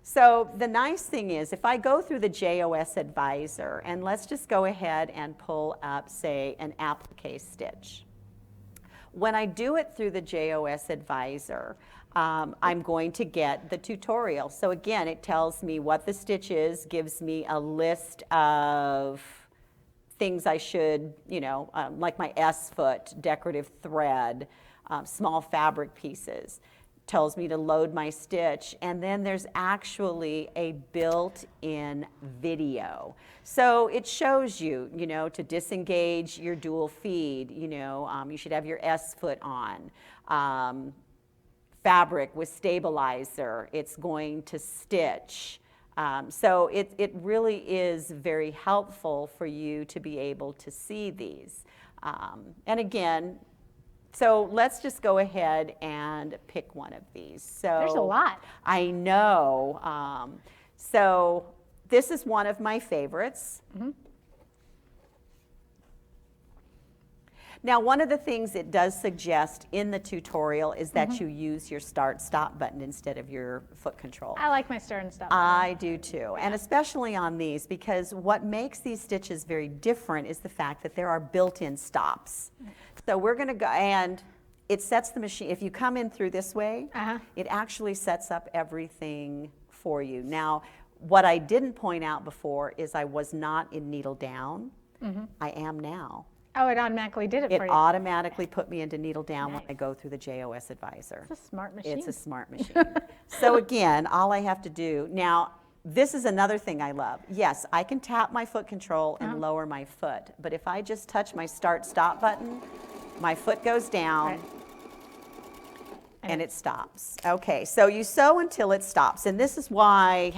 So the nice thing is, if I go through the JOS Advisor, and let's just go ahead and pull up, say, an applique stitch. When I do it through the JOS Advisor, I'm going to get the tutorial. So again, it tells me what the stitch is, gives me a list of things I should, like my S-foot, decorative thread, small fabric pieces. Tells me to load my stitch, and then there's actually a built-in video. So it shows you, to disengage your dual feed, you should have your S-foot on. Fabric with stabilizer, it's going to stitch. So it really is very helpful for you to be able to see these. And again, so let's just go ahead and pick one of these. So There's a lot. I know. So this is one of my favorites. Mm-hmm. Now, one of the things it does suggest in the tutorial is that you use your start-stop button instead of your foot control. I like my start and stop. I do too, and especially on these, because what makes these stitches very different is the fact that there are built-in stops. So we're going to go, and it sets the machine, if you come in through this way, it actually sets up everything for you. Now, what I didn't point out before is I was not in needle down. I am now. Oh, it automatically did it for It you. automatically put me into needle down when I go through the JOS Advisor. It's a smart machine. It's a smart machine. So again, all I have to do, now this is another thing I love. Yes, I can tap my foot control and lower my foot, but if I just touch my start-stop button, my foot goes down. Right. And it stops. Okay, so you sew until it stops, and this is why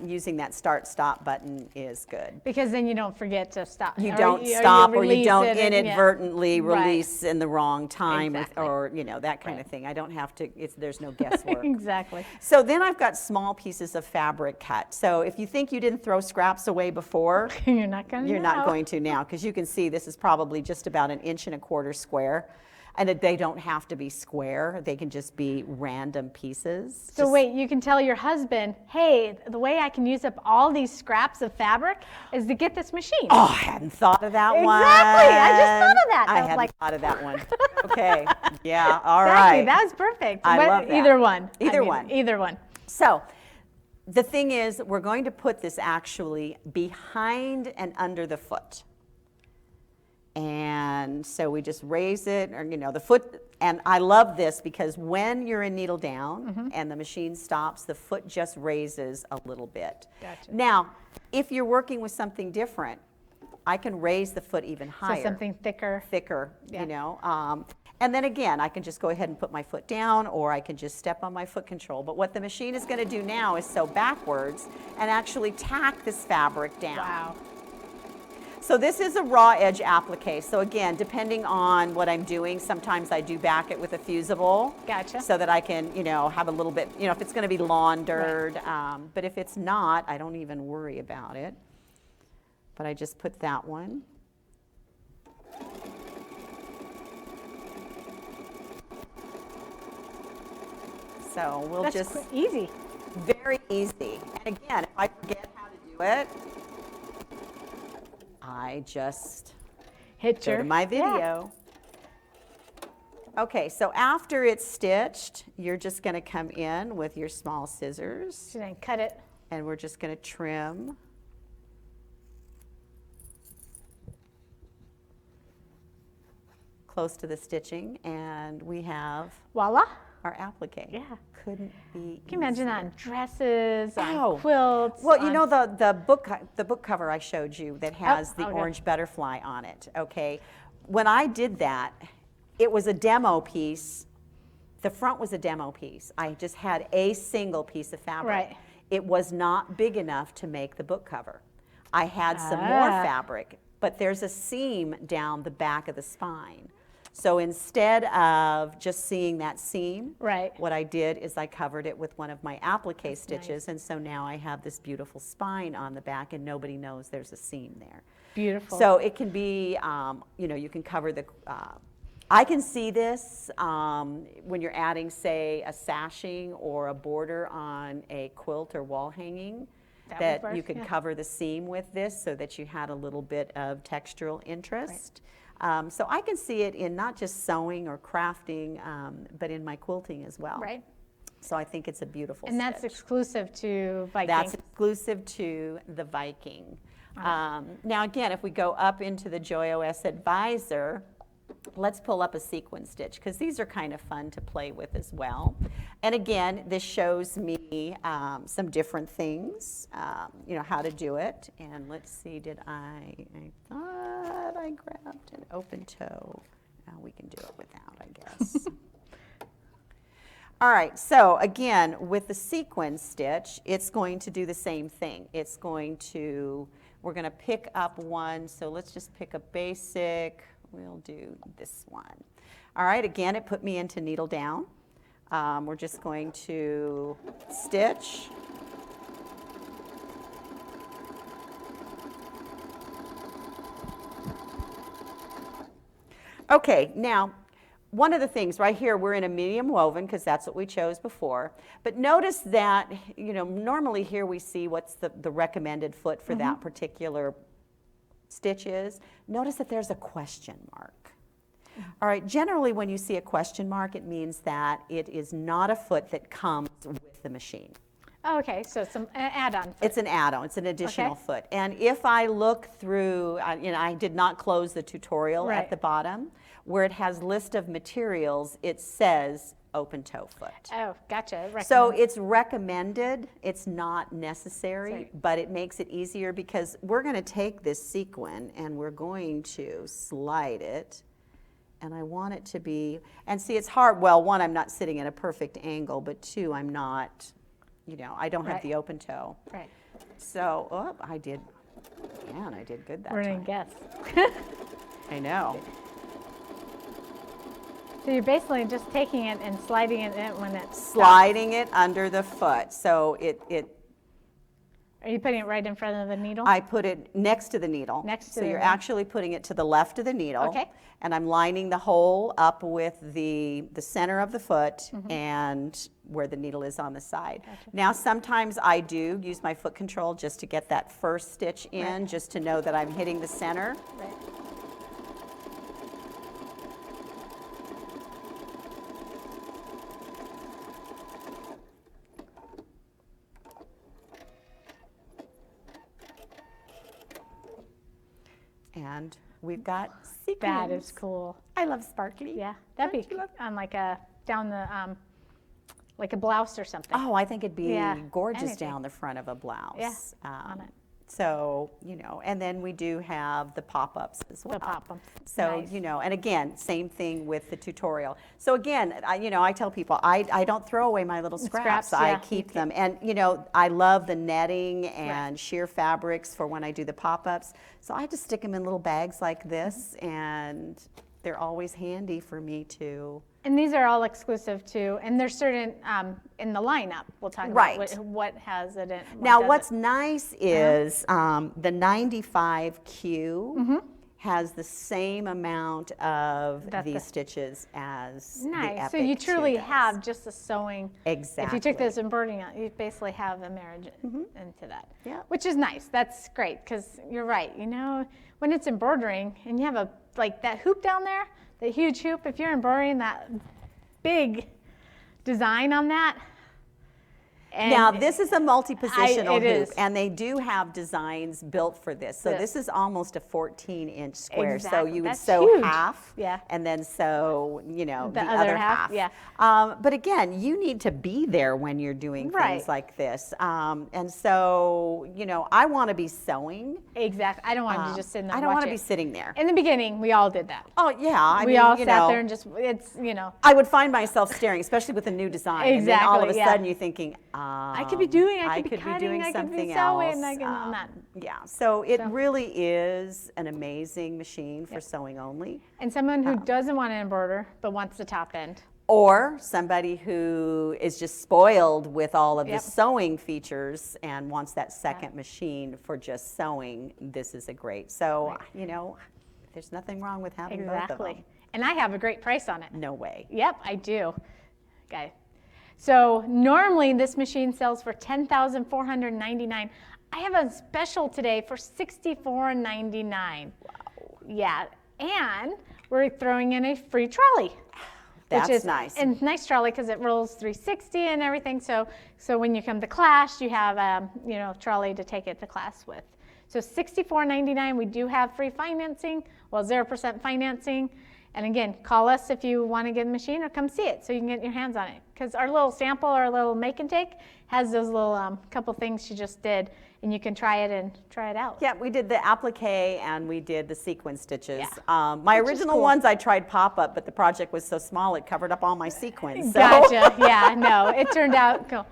using that start-stop button is good. Because then you don't forget to stop. You Or don't you stop, or you release don't it and- yeah. inadvertently Right. release in the wrong time, Exactly. or that kind of Right. thing. I don't have to. There's no guesswork. Exactly. So then I've got small pieces of fabric cut. So if you think you didn't throw scraps away before, You're not going to you're not going to now, because you can see this is probably just about 1.25 inches square. And they don't have to be square. They can just be random pieces. So wait, you can tell your husband, hey, the way I can use up all these scraps of fabric is to get this machine. Oh, I hadn't thought of that one. Exactly. I just thought of that. I I was hadn't like- thought of that one. Okay. Yeah. All Exactly. right. That was perfect. I But love that. Either one. Either one. Either one. So the thing is, we're going to put this actually behind and under the foot. And so we just raise it, or the foot, and I love this because when you're in needle down and the machine stops, the foot just raises a little bit. Gotcha. Now, if you're working with something different, I can raise the foot even higher. So something thicker. Thicker, Yeah. And then again, I can just go ahead and put my foot down, or I can just step on my foot control. But what the machine is going to do now is sew backwards and actually tack this fabric down. Wow. So this is a raw edge applique. So again, depending on what I'm doing, sometimes I do back it with a fusible. Gotcha. So that I can, have a little bit, if it's going to be laundered. Right. But if it's not, I don't even worry about it. But I just put that one. So we'll That's just, easy. Very easy. And again, if I forget how to do it, I just go to my video. Okay, so after it's stitched, you're just going to come in with your small scissors. And then cut it. And we're just going to trim. Close to the stitching, and we have Voila. our applique. Yeah. Couldn't be Can you imagine that on dresses, on Oh. quilts? Well, you know the book cover I showed you that has the okay. orange butterfly on it, okay? When I did that, it was a demo piece. The front was a demo piece. I just had a single piece of fabric. Right. It was not big enough to make the book cover. I had some more fabric, but there's a seam down the back of the spine. So instead of just seeing that seam, Right. what I did is I covered it with one of my applique stitches, and so now I have this beautiful spine on the back, and nobody knows there's a seam there. Beautiful. So it can be, you know, you can cover the, I can see this when you're adding, say, a sashing or a border on a quilt or wall hanging, that you could cover the seam with this so that you had a little bit of textural interest. Right. So I can see it in not just sewing or crafting, but in my quilting as well. Right. So I think it's a beautiful And that's stitch. exclusive to Viking. That's exclusive to the Viking. Now again, if we go up into the Joy OS Advisor, let's pull up a sequin stitch, because these are kind of fun to play with as well. And again, this shows me some different things, you know, how to do it. And let's see, I thought I grabbed an open toe. Now we can do it without, I guess. All right, so again, with the sequin stitch, it's going to do the same thing. It's going to, we're going to pick up one, so let's just pick a basic. We'll do this one. All right, again, it put me into needle down. We're just going to stitch. Okay, now, one of the things right here, we're in a medium woven because that's what we chose before. But notice that, you know, normally here we see what's the recommended foot for that particular stitch is. Notice that there's a question mark. All right, generally when you see a question mark, it means that it is not a foot that comes with the machine. Oh, okay, so some add-on. It's an add-on, it's an additional foot. And if I look through, you know, I did not close the tutorial at the bottom, where it has list of materials, it says open toe foot. Oh, gotcha. So it's recommended, it's not necessary, but it makes it easier because we're going to take this sequin and we're going to slide it. And I want it to be, and see, it's hard. Well, one, I'm not sitting at a perfect angle, but two, I'm not, you know, I don't have the open toe. Right. So, oh, I did, man, I did good that We're time. gonna guess. I know. So you're basically just taking it and sliding it in when it's Sliding it under the foot. So it Are you putting it right in front of the needle? I put it next to the needle. Next to so the you're needle. actually putting it to the left of the needle. Okay. And I'm lining the hole up with the center of the foot and where the needle is on the side. Now sometimes I do use my foot control just to get that first stitch in, just to know that I'm hitting the center. Right. And we've got sequins. That is cool. I love sparkly. Yeah, that'd Don't be you love- on like a down the like a blouse or something. Oh, I think it'd be gorgeous anything. down the front of a blouse. Yeah, on it. So, you know, and then we do have the pop-ups as well. The pop-ups. So, Nice. you know, and again, same thing with the tutorial. So again, you know, I tell people, I don't throw away my little scraps. Scraps, I yeah, keep them. And, you know, I love the netting and sheer fabrics for when I do the pop-ups. So I just stick them in little bags like this, and they're always handy for me to. And these are all exclusive to, and there's certain in the lineup. We'll talk Right. about what has it in. Now, doesn't. what's nice is the 95Q has the same amount of That these stitches as the Nice. So Applique you 2 truly does. have just a sewing. Exactly. If you took this embroidering out, you basically have a marriage into that. Yeah. Which is nice. That's great because you're right. You know, when it's embroidering and you have a like that hoop down there, the huge hoop, if you're embroidering that big design on that. And Now, this is a multi-positional it hoop, is. and they do have designs built for this. So this is almost a 14-inch square. So Exactly. you would That's sew huge. half, Yeah. and then sew, you know, The the other other half, half. yeah. But again, you need to be there when you're doing Right. things like this. And so, you know, I want to be sewing. Exactly. I don't want to just sit there I and don't watch want to it. be sitting there. In the beginning, we all did that. Oh, yeah. I We mean, all you sat know, there and just, it's, you know. I would find myself staring, especially with a new design. And then all of a Exactly, yeah. sudden you're thinking, I could be doing, I could be cutting, doing I could something be else. sewing, I could on that. Yeah, so it really is an amazing machine for sewing only. And someone who doesn't want to embroider but wants the top end. Or somebody who is just spoiled with all of the Yep. sewing features and wants that second machine for just sewing, this is a great. So, you know, there's nothing wrong with having both of them. Exactly. And I have a great price on it. No way. Yep, I do. Okay. So normally this machine sells for $10,499. I have a special today for $64.99. Wow. Yeah, and we're throwing in a free trolley. That's which is nice. And nice trolley because it rolls 360 and everything. So when you come to class, you have you know, trolley to take it to class with. So $64.99. We do have free financing, well 0% financing. And again, call us if you want to get the machine or come see it so you can get your hands on it. Because our little sample, our little make and take has those little couple things she just did, and you can try it out. Yeah, we did the applique and we did the sequin stitches. Yeah. My Which is original cool. ones I tried pop-up, but the project was so small it covered up all my sequins. So. Gotcha. Yeah, no, it turned out cool.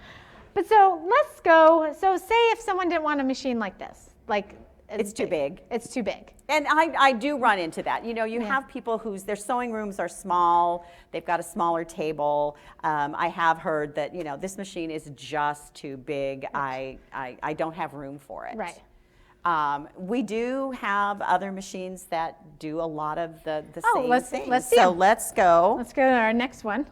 But so let's go. So say if someone didn't want a machine like this, like It's too big. It's too big. And I do run into that. You know, you have people whose their sewing rooms are small, they've got a smaller table. I have heard that, you know, this machine is just too big. I don't have room for it. Right. We do have other machines that do a lot of the same things. let's see So 'em. let's go. Let's go to our next one.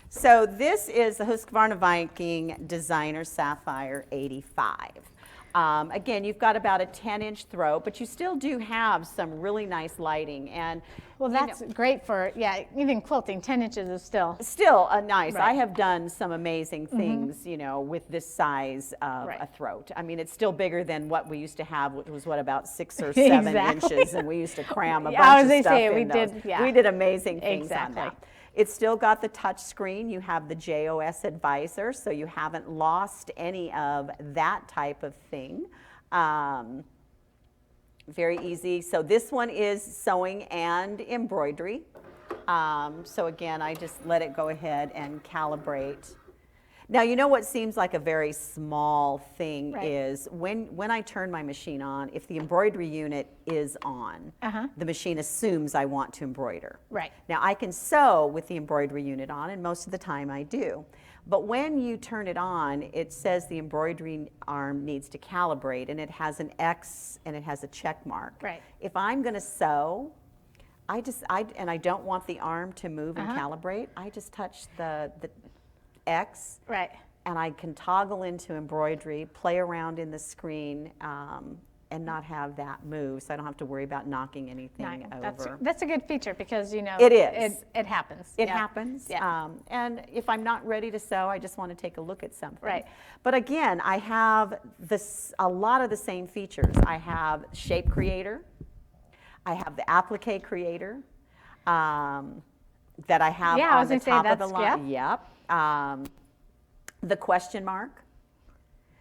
So this is the Husqvarna Viking Designer Sapphire 85. Again, you've got about a 10-inch throat, but you still do have some really nice lighting. And Well, you know, that's great for, yeah, even quilting. 10 inches is still. still a nice. Right. I have done some amazing things, you know, with this size of Right. a throat. I mean, it's still bigger than what we used to have, which was what, about 6 or 7 Exactly. inches, and we used to cram a Yeah, I bunch was of gonna stuff say, in we those. did, yeah. We did amazing things Exactly. on that. It's still got the touch screen. You have the JOS advisor, so you haven't lost any of that type of thing. Very easy. So this one is sewing and embroidery. So again, I just let it go ahead and calibrate. Now, you know what seems like a very small thing Right. is when I turn my machine on, if the embroidery unit is on, the machine assumes I want to embroider. Right. Now, I can sew with the embroidery unit on, and most of the time I do. But when you turn it on, it says the embroidery arm needs to calibrate, and it has an X and it has a check mark. Right. If I'm going to sew, I don't want the arm to move and calibrate, I just touch the X, Right. and I can toggle into embroidery, play around in the screen, and not have that move, so I don't have to worry about knocking anything over. That's a good feature because, you know, It is. It happens. It Yeah. happens. Yeah. And if I'm not ready to sew, I just want to take a look at something. Right. But again, I have a lot of the same features. I have Shape Creator. I have the Applique Creator that I have Yeah, I on was the gonna say top of the that's- line. Yep. The question mark.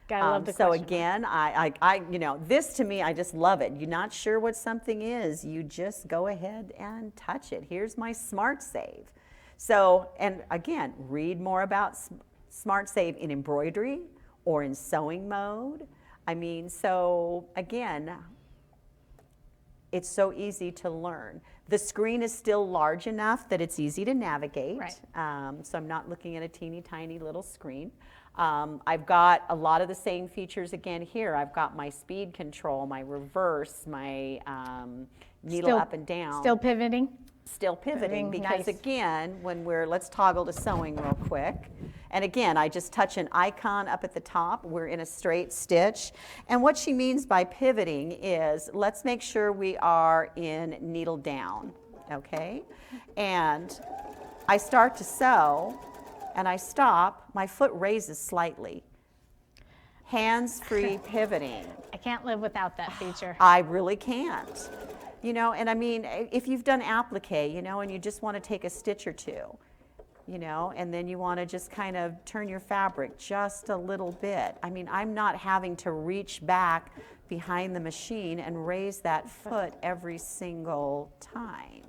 Gotta love the So question. again, I, you know, this to me, I just love it. You're not sure what something is, you just go ahead and touch it. Here's my Smart Save. So, and again, read more about Smart Save in embroidery or in sewing mode. I mean, so again, it's so easy to learn. The screen is still large enough that it's easy to navigate. Right. So I'm not looking at a teeny tiny little screen. I've got a lot of the same features again here. I've got my speed control, my reverse, my needle up and down. Still pivoting? Still pivoting because nice. again, when let's toggle to sewing real quick. And again, I just touch an icon up at the top. We're in a straight stitch. And what she means by pivoting is let's make sure we are in needle down, okay? And I start to sew and I stop, my foot raises slightly. Hands-free pivoting. I can't live without that feature. I really can't. You know, and I mean, if you've done applique, you know, and you just want to take a stitch or two, you know, and then you want to just kind of turn your fabric just a little bit. I mean, I'm not having to reach back behind the machine and raise that foot every single time.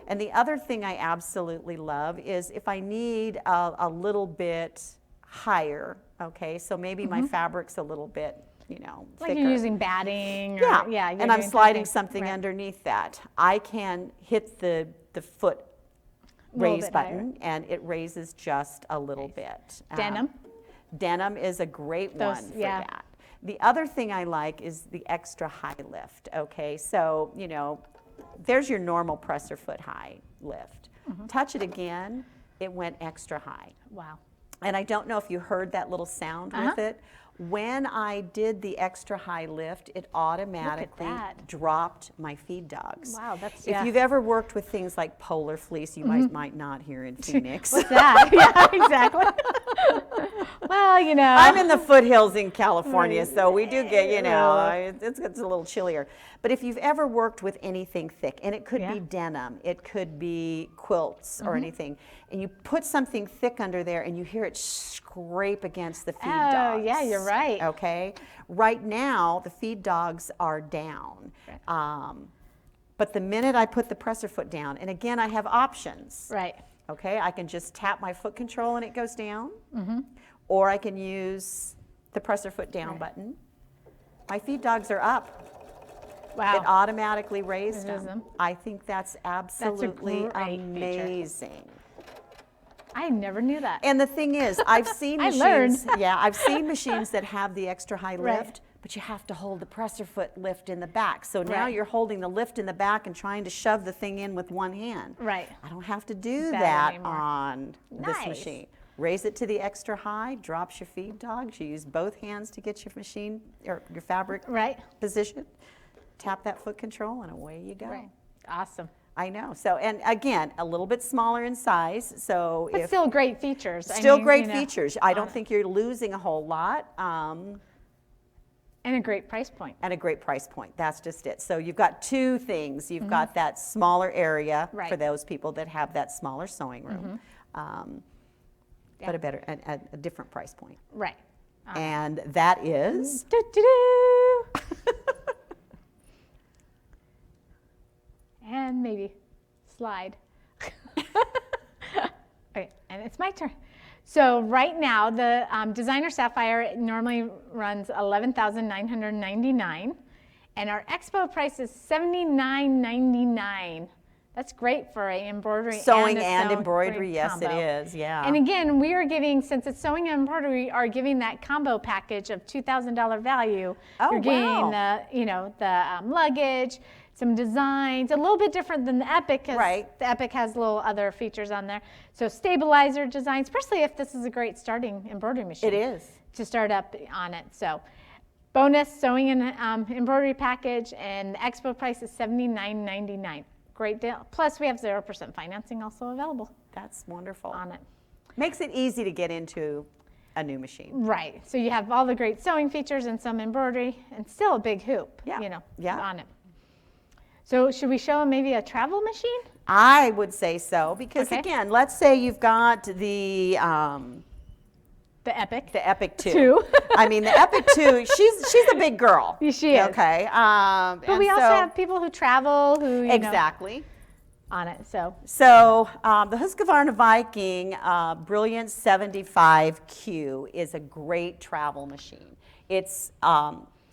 And the other thing I absolutely love is if I need a little bit higher, okay, so maybe my fabric's a little bit, you know, Like thicker. you're using batting. Or, Yeah, you're and I'm doing sliding something right. underneath that. I can hit the foot Little raise bit button and it raises just a little bit. Denim? Denim is a great one for that. The other thing I like is the extra high lift, okay? So, you know, there's your normal presser foot high lift. Touch it again, it went extra high. Wow. And I don't know if you heard that little sound with it. When I did the extra high lift, it automatically dropped my feed dogs. Wow, that's, If you've ever worked with things like polar fleece, you might not here in Phoenix. What's that? Yeah, exactly. Well, you know. I'm in the foothills in California, so we do get, you know, it's a little chillier. But if you've ever worked with anything thick, and it could be denim, it could be quilts or anything, and you put something thick under there and you hear it scrape against the feed dogs. Oh, yeah, you're right. Okay? Right now, the feed dogs are down. But the minute I put the presser foot down, and again, I have options. Right. Okay, I can just tap my foot control and it goes down. Or I can use the presser foot down button. My feed dogs are up. Wow. It automatically raised It is them. I think that's absolutely great amazing. I never knew that. And the thing is, I've seen I machines. learned. Yeah, I've seen machines that have the extra high Right. lift, but you have to hold the presser foot lift in the back. So now you're holding the lift in the back and trying to shove the thing in with one hand. Right. I don't have to do That that anymore. on this Nice. machine. Raise it to the extra high, drops your feed dogs. You use both hands to get your machine or your fabric position. Tap that foot control and away you go. Right. Awesome. I know. So, and again, a little bit smaller in size. So, But if still great features. still I mean, great you know, features. I don't think you're losing a whole lot. And a great price point. And a great price point. That's just it. So you've got two things. You've got that smaller area for those people that have that smaller sewing room, but a different price point. Right. And that is. And maybe slide. Okay, and it's my turn. So right now, the designer Sapphire normally runs $11,999, and our expo price is $79.99. That's great for a embroidery Sewing and, and embroidery, yes combo. it is, yeah. And again, we are giving, since it's sewing and embroidery, we are giving that combo package of $2,000 value. Oh, You're getting wow. the, you know, the luggage, some designs, a little bit different than the Applique, because the Applique has little other features on there. So stabilizer design, especially if this is a great starting embroidery machine. It is. To start up on it. So bonus sewing and embroidery package, and the expo price is $79.99. Great deal. Plus we have 0% financing also available. That's wonderful. On it. Makes it easy to get into a new machine. Right. So you have all the great sewing features and some embroidery and still a big hoop, you know, on it. So should we show them maybe a travel machine? I would say so, because again, let's say you've got the Applique. The Applique 2. I mean, the Applique 2, she's a big girl. She is. Okay. But we also have people who travel who, you know, on it. So the Husqvarna Viking Brilliant 75Q is a great travel machine. It's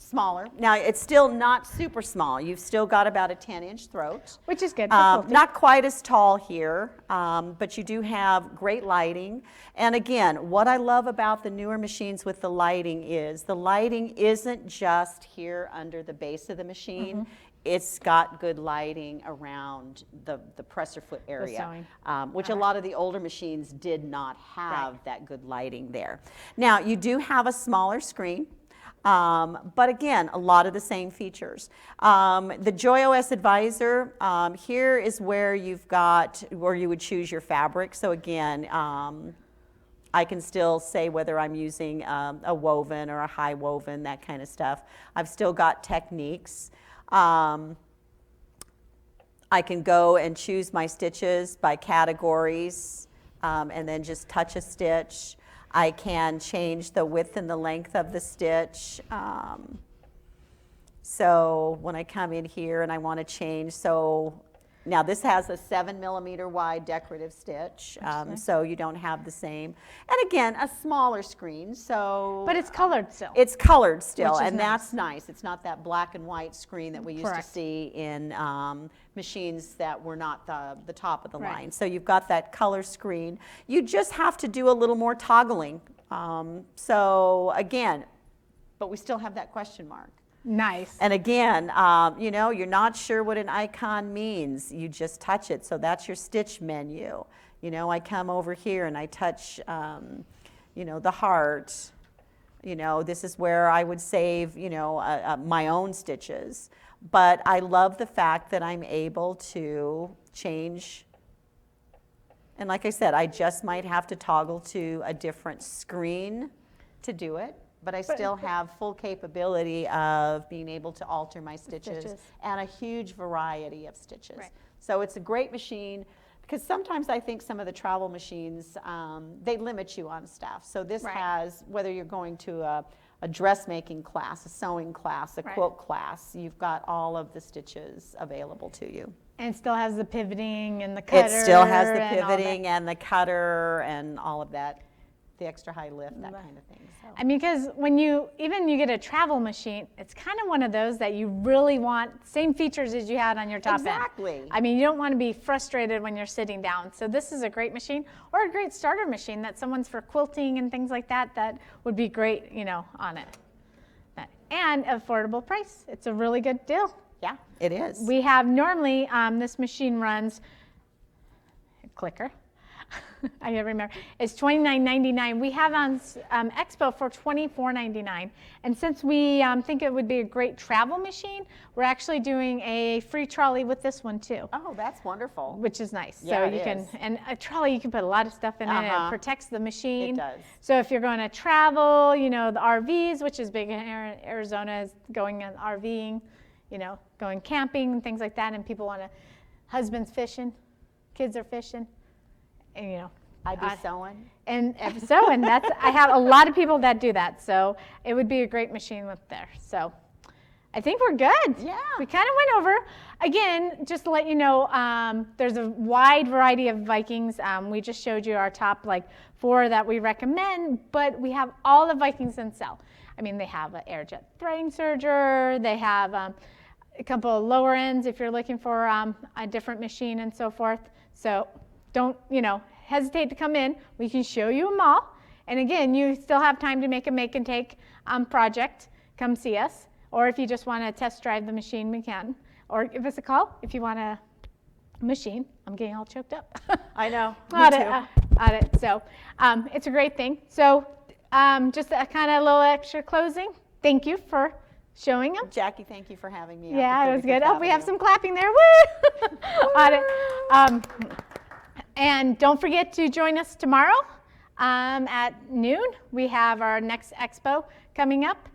smaller. Now, it's still not super small. You've still got about a 10-inch throat. Which is good for quilting. Not quite as tall here, but you do have great lighting. And again, what I love about the newer machines with the lighting isn't just here under the base of the machine. It's got good lighting around the presser foot area, which a lot of the older machines did not have that good lighting there. Now, you do have a smaller screen. But again, a lot of the same features. The JoyOS Advisor, here is where you would choose your fabric. So again, I can still say whether I'm using a woven or a high woven, that kind of stuff. I've still got techniques. I can go and choose my stitches by categories and then just touch a stitch. I can change the width and the length of the stitch. So when I come in here and I want to change, so now this has a 7mm wide decorative stitch, so you don't have the same. And again, a smaller screen, so. But it's colored still. It's colored still, Which is and nice. that's nice. It's not that black and white screen that we used to see in machines that were not the top of the line. So you've got that color screen. You just have to do a little more toggling. So again, but we still have that question mark. Nice. And again, you know, you're not sure what an icon means. You just touch it. So that's your stitch menu. You know, I come over here and I touch, you know, the heart. You know, this is where I would save, you know, my own stitches. But I love the fact that I'm able to change. And like I said, I just might have to toggle to a different screen to do it. But I still have full capability of being able to alter my stitches and a huge variety of stitches. So it's a great machine because sometimes I think some of the travel machines, they limit you on stuff. So this has, whether you're going to a dressmaking class, a sewing class, a quilt class, you've got all of the stitches available to you. And it still has the pivoting and the cutter. It still has the pivoting and the cutter and all of that. The extra high lift, that kind of thing. So. I mean, because when you get a travel machine, it's kind of one of those that you really want same features as you had on your top end. Exactly. I mean, you don't want to be frustrated when you're sitting down. So this is a great machine, or a great starter machine that someone's for quilting and things like that. That would be great, you know, on it. And affordable price. It's a really good deal. Yeah, it is. We have normally this machine runs clicker. I can't remember. It's $29.99. We have on Expo for $24.99. And since we think it would be a great travel machine, we're actually doing a free trolley with this one too. Oh, that's wonderful. Which is nice. Yeah, so you can, and a trolley, you can put a lot of stuff in it. It protects the machine. It does. So if you're going to travel, you know, the RVs, which is big in Arizona, is going on RVing, you know, going camping and things like that. And people want to, husbands fishing, kids are fishing. And, you know, I'd be sewing. And sewing, I have a lot of people that do that. So it would be a great machine with there. So I think we're good. Yeah. We kind of went over. Again, just to let you know, there's a wide variety of Vikings. We just showed you our top 4 that we recommend, but we have all the Vikings in sale. I mean, they have an airjet threading serger. They have a couple of lower ends if you're looking for a different machine and so forth. So don't, you know, hesitate to come in. We can show you them all. And again, you still have time to make a make and take project. Come see us. Or if you just want to test drive the machine, we can. Or give us a call if you want a machine. I'm getting all choked up. I know. On it. So it's a great thing. So just a kind of little extra closing. Thank you for showing them. Jackie, thank you for having me. Yeah, it was good. Oh, we have some clapping there. Woo! On it. And don't forget to join us tomorrow at noon. We have our next expo coming up.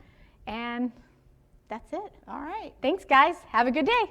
And that's it. All right. Thanks, guys. Have a good day.